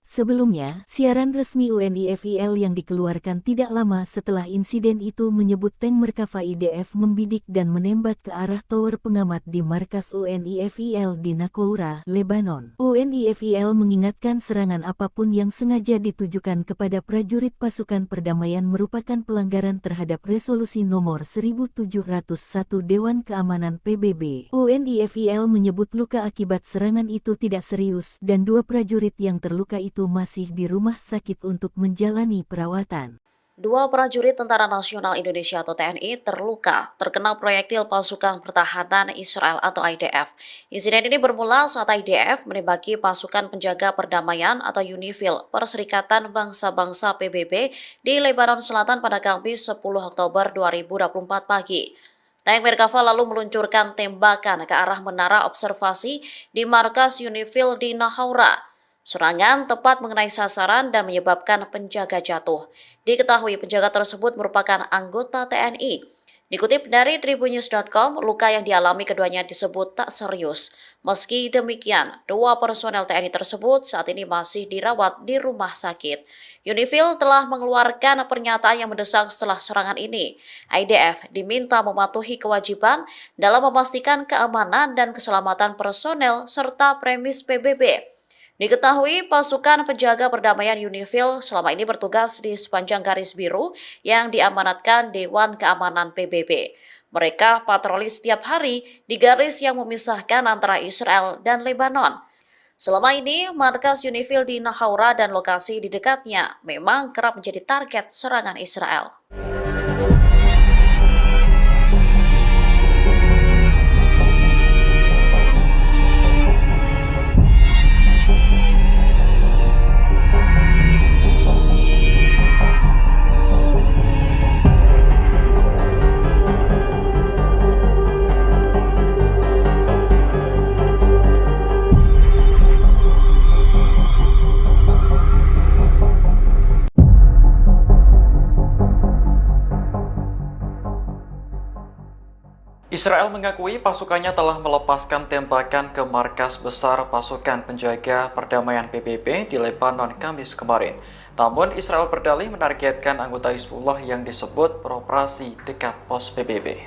Sebelumnya, siaran resmi UNIFIL yang dikeluarkan tidak lama setelah insiden itu menyebut tank Merkava IDF membidik dan menembak ke arah tower pengamat di markas UNIFIL di Naqoura, Lebanon. UNIFIL mengingatkan serangan apapun yang sengaja ditujukan kepada prajurit pasukan perdamaian merupakan pelanggaran terhadap resolusi nomor 1701 Dewan Keamanan PBB. UNIFIL menyebut luka akibat serangan itu tidak serius dan 2 prajurit yang terluka itu masih di rumah sakit untuk menjalani perawatan. 2 prajurit Tentara Nasional Indonesia atau TNI terluka terkena proyektil pasukan pertahanan Israel atau IDF. Insiden ini bermula saat IDF menembaki pasukan penjaga perdamaian atau UNIFIL Perserikatan Bangsa-Bangsa PBB di Lebanon Selatan pada Kamis 10 Oktober 2024 pagi. Tank Merkava lalu meluncurkan tembakan ke arah menara observasi di markas UNIFIL di Naqoura. Serangan tepat mengenai sasaran dan menyebabkan penjaga jatuh. Diketahui penjaga tersebut merupakan anggota TNI. Dikutip dari tribunnews.com, luka yang dialami keduanya disebut tak serius. Meski demikian, 2 personel TNI tersebut saat ini masih dirawat di rumah sakit. UNIFIL telah mengeluarkan pernyataan yang mendesak setelah serangan ini. IDF diminta mematuhi kewajiban dalam memastikan keamanan dan keselamatan personel serta premis PBB. Diketahui pasukan penjaga perdamaian UNIFIL selama ini bertugas di sepanjang garis biru yang diamanatkan Dewan Keamanan PBB. Mereka patroli setiap hari di garis yang memisahkan antara Israel dan Lebanon. Selama ini, markas UNIFIL di Naqoura dan lokasi di dekatnya memang kerap menjadi target serangan Israel. Israel mengakui pasukannya telah melepaskan tembakan ke markas besar pasukan penjaga perdamaian PBB di Lebanon Kamis kemarin. Namun, Israel berdalih menargetkan anggota Hizbullah yang disebut beroperasi dekat pos PBB.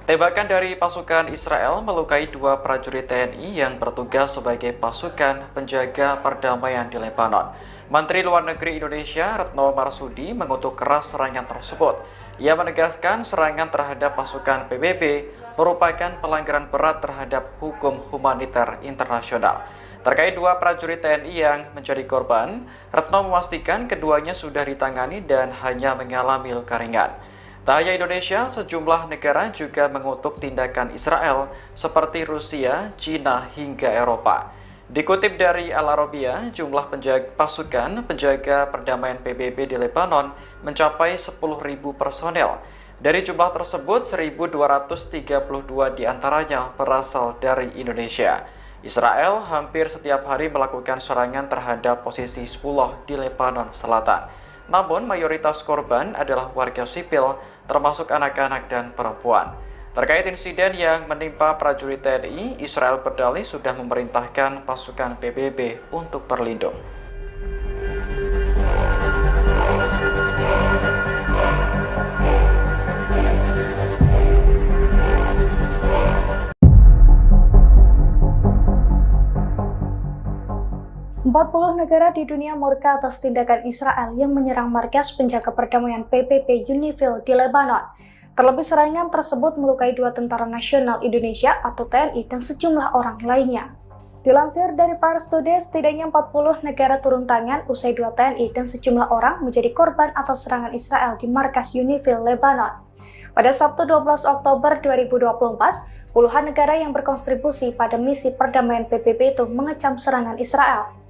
Tembakan dari pasukan Israel melukai 2 prajurit TNI yang bertugas sebagai pasukan penjaga perdamaian di Lebanon. Menteri Luar Negeri Indonesia Retno Marsudi mengutuk keras serangan tersebut. Ia menegaskan serangan terhadap pasukan PBB merupakan pelanggaran berat terhadap hukum humaniter internasional. Terkait 2 prajurit TNI yang menjadi korban, Retno memastikan keduanya sudah ditangani dan hanya mengalami luka ringan. Tak hanya Indonesia, sejumlah negara juga mengutuk tindakan Israel seperti Rusia, China, hingga Eropa. Dikutip dari Al Arabiya, jumlah pasukan penjaga perdamaian PBB di Lebanon mencapai 10.000 personel. Dari jumlah tersebut, 1.232 diantaranya berasal dari Indonesia. Israel hampir setiap hari melakukan serangan terhadap posisi Hizbullah di Lebanon Selatan. Namun, mayoritas korban adalah warga sipil, termasuk anak-anak dan perempuan. Terkait insiden yang menimpa prajurit TNI, Israel berdalih sudah memerintahkan pasukan PBB untuk berlindung. Negara di dunia murka atas tindakan Israel yang menyerang markas penjaga perdamaian PBB UNIFIL di Lebanon. Terlebih serangan tersebut melukai 2 tentara nasional Indonesia atau TNI dan sejumlah orang lainnya. Dilansir dari Pars Today, setidaknya 40 negara turun tangan usai 2 TNI dan sejumlah orang menjadi korban atas serangan Israel di markas UNIFIL Lebanon. Pada Sabtu 12 Oktober 2024, puluhan negara yang berkontribusi pada misi perdamaian PBB itu mengecam serangan Israel.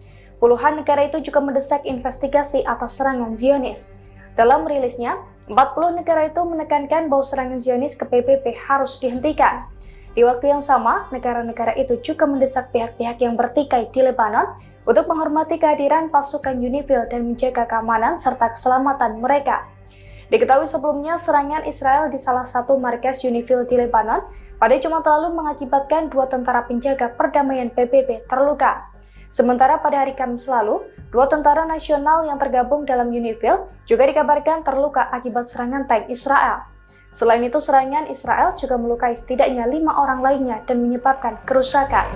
Puluhan negara itu juga mendesak investigasi atas serangan Zionis. Dalam rilisnya, 40 negara itu menekankan bahwa serangan Zionis ke PBB harus dihentikan. Di waktu yang sama, negara-negara itu juga mendesak pihak-pihak yang bertikai di Lebanon untuk menghormati kehadiran pasukan UNIFIL dan menjaga keamanan serta keselamatan mereka. Diketahui sebelumnya, serangan Israel di salah satu markas UNIFIL di Lebanon pada Jumat lalu mengakibatkan 2 tentara penjaga perdamaian PBB terluka. Sementara pada hari Kamis lalu, 2 tentara nasional yang tergabung dalam UNIFIL juga dikabarkan terluka akibat serangan tank Israel. Selain itu, serangan Israel juga melukai setidaknya 5 orang lainnya dan menyebabkan kerusakan.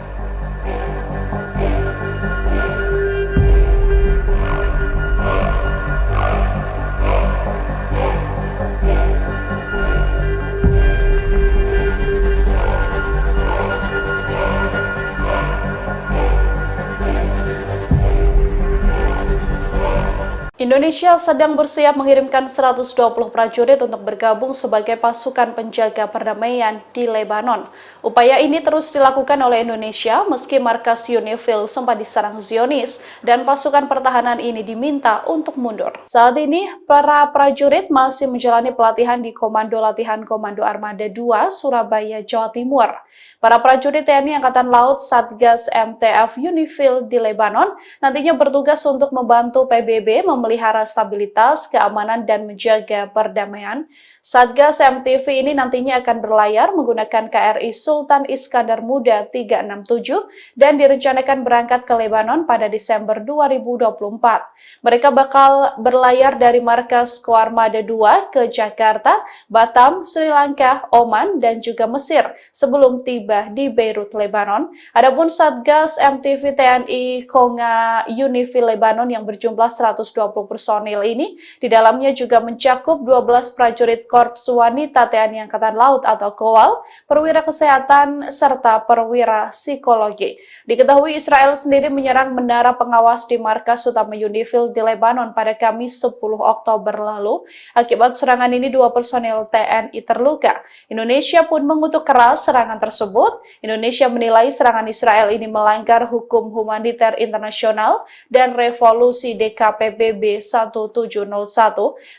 Indonesia sedang bersiap mengirimkan 120 prajurit untuk bergabung sebagai pasukan penjaga perdamaian di Lebanon. Upaya ini terus dilakukan oleh Indonesia meski markas UNIFIL sempat diserang Zionis dan pasukan pertahanan ini diminta untuk mundur. Saat ini, para prajurit masih menjalani pelatihan di Komando Latihan Komando Armada 2, Surabaya, Jawa Timur. Para prajurit TNI Angkatan Laut Satgas MTF UNIFIL di Lebanon nantinya bertugas untuk membantu PBB memelihara stabilitas, keamanan, dan menjaga perdamaian. Satgas MTV ini nantinya akan berlayar menggunakan KRI Sultan Iskandar Muda 367 dan direncanakan berangkat ke Lebanon pada Desember 2024. Mereka bakal berlayar dari markas Koarmada 2 ke Jakarta, Batam, Sri Lanka, Oman, dan juga Mesir sebelum tiba di Beirut, Lebanon. Adapun Satgas MTV TNI Konga UNIFIL Lebanon yang berjumlah 120 personil ini, di dalamnya juga mencakup 12 prajurit Korps Wanita TNI Angkatan Laut atau KOWAL, perwira kesehatan, serta perwira psikologi. Diketahui Israel sendiri menyerang menara pengawas di markas utama UNIFIL di Lebanon pada Kamis 10 Oktober lalu. Akibat serangan ini 2 personil TNI terluka. Indonesia pun mengutuk keras serangan tersebut. Indonesia menilai serangan Israel ini melanggar hukum humaniter internasional dan revolusi DKPBB 1701.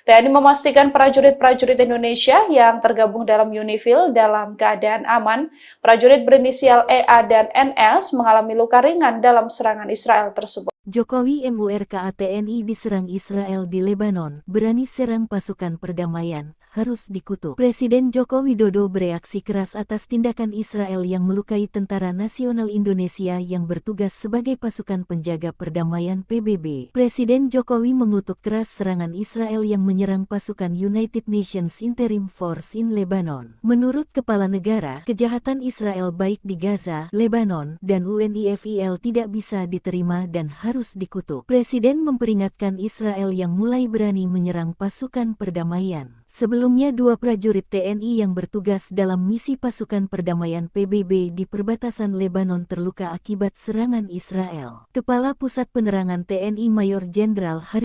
TNI memastikan prajurit-prajurit Indonesia yang tergabung dalam UNIFIL dalam keadaan aman. Prajurit berinisial EA dan NS mengalami luka ringan dalam serangan Israel tersebut. Jokowi MURKA TNI diserang Israel di Lebanon, berani serang pasukan perdamaian, harus dikutuk. Presiden Joko Widodo bereaksi keras atas tindakan Israel yang melukai Tentara Nasional Indonesia yang bertugas sebagai pasukan penjaga perdamaian PBB. Presiden Jokowi mengutuk keras serangan Israel yang menyerang pasukan United Nations Interim Force in Lebanon. Menurut Kepala Negara, kejahatan Israel baik di Gaza, Lebanon, dan UNIFIL tidak bisa diterima dan harus dikutuk. Presiden memperingatkan Israel yang mulai berani menyerang pasukan perdamaian. Sebelumnya, 2 prajurit TNI yang bertugas dalam misi pasukan perdamaian PBB di perbatasan Lebanon terluka akibat serangan Israel. Kepala Pusat Penerangan TNI Mayor Jenderal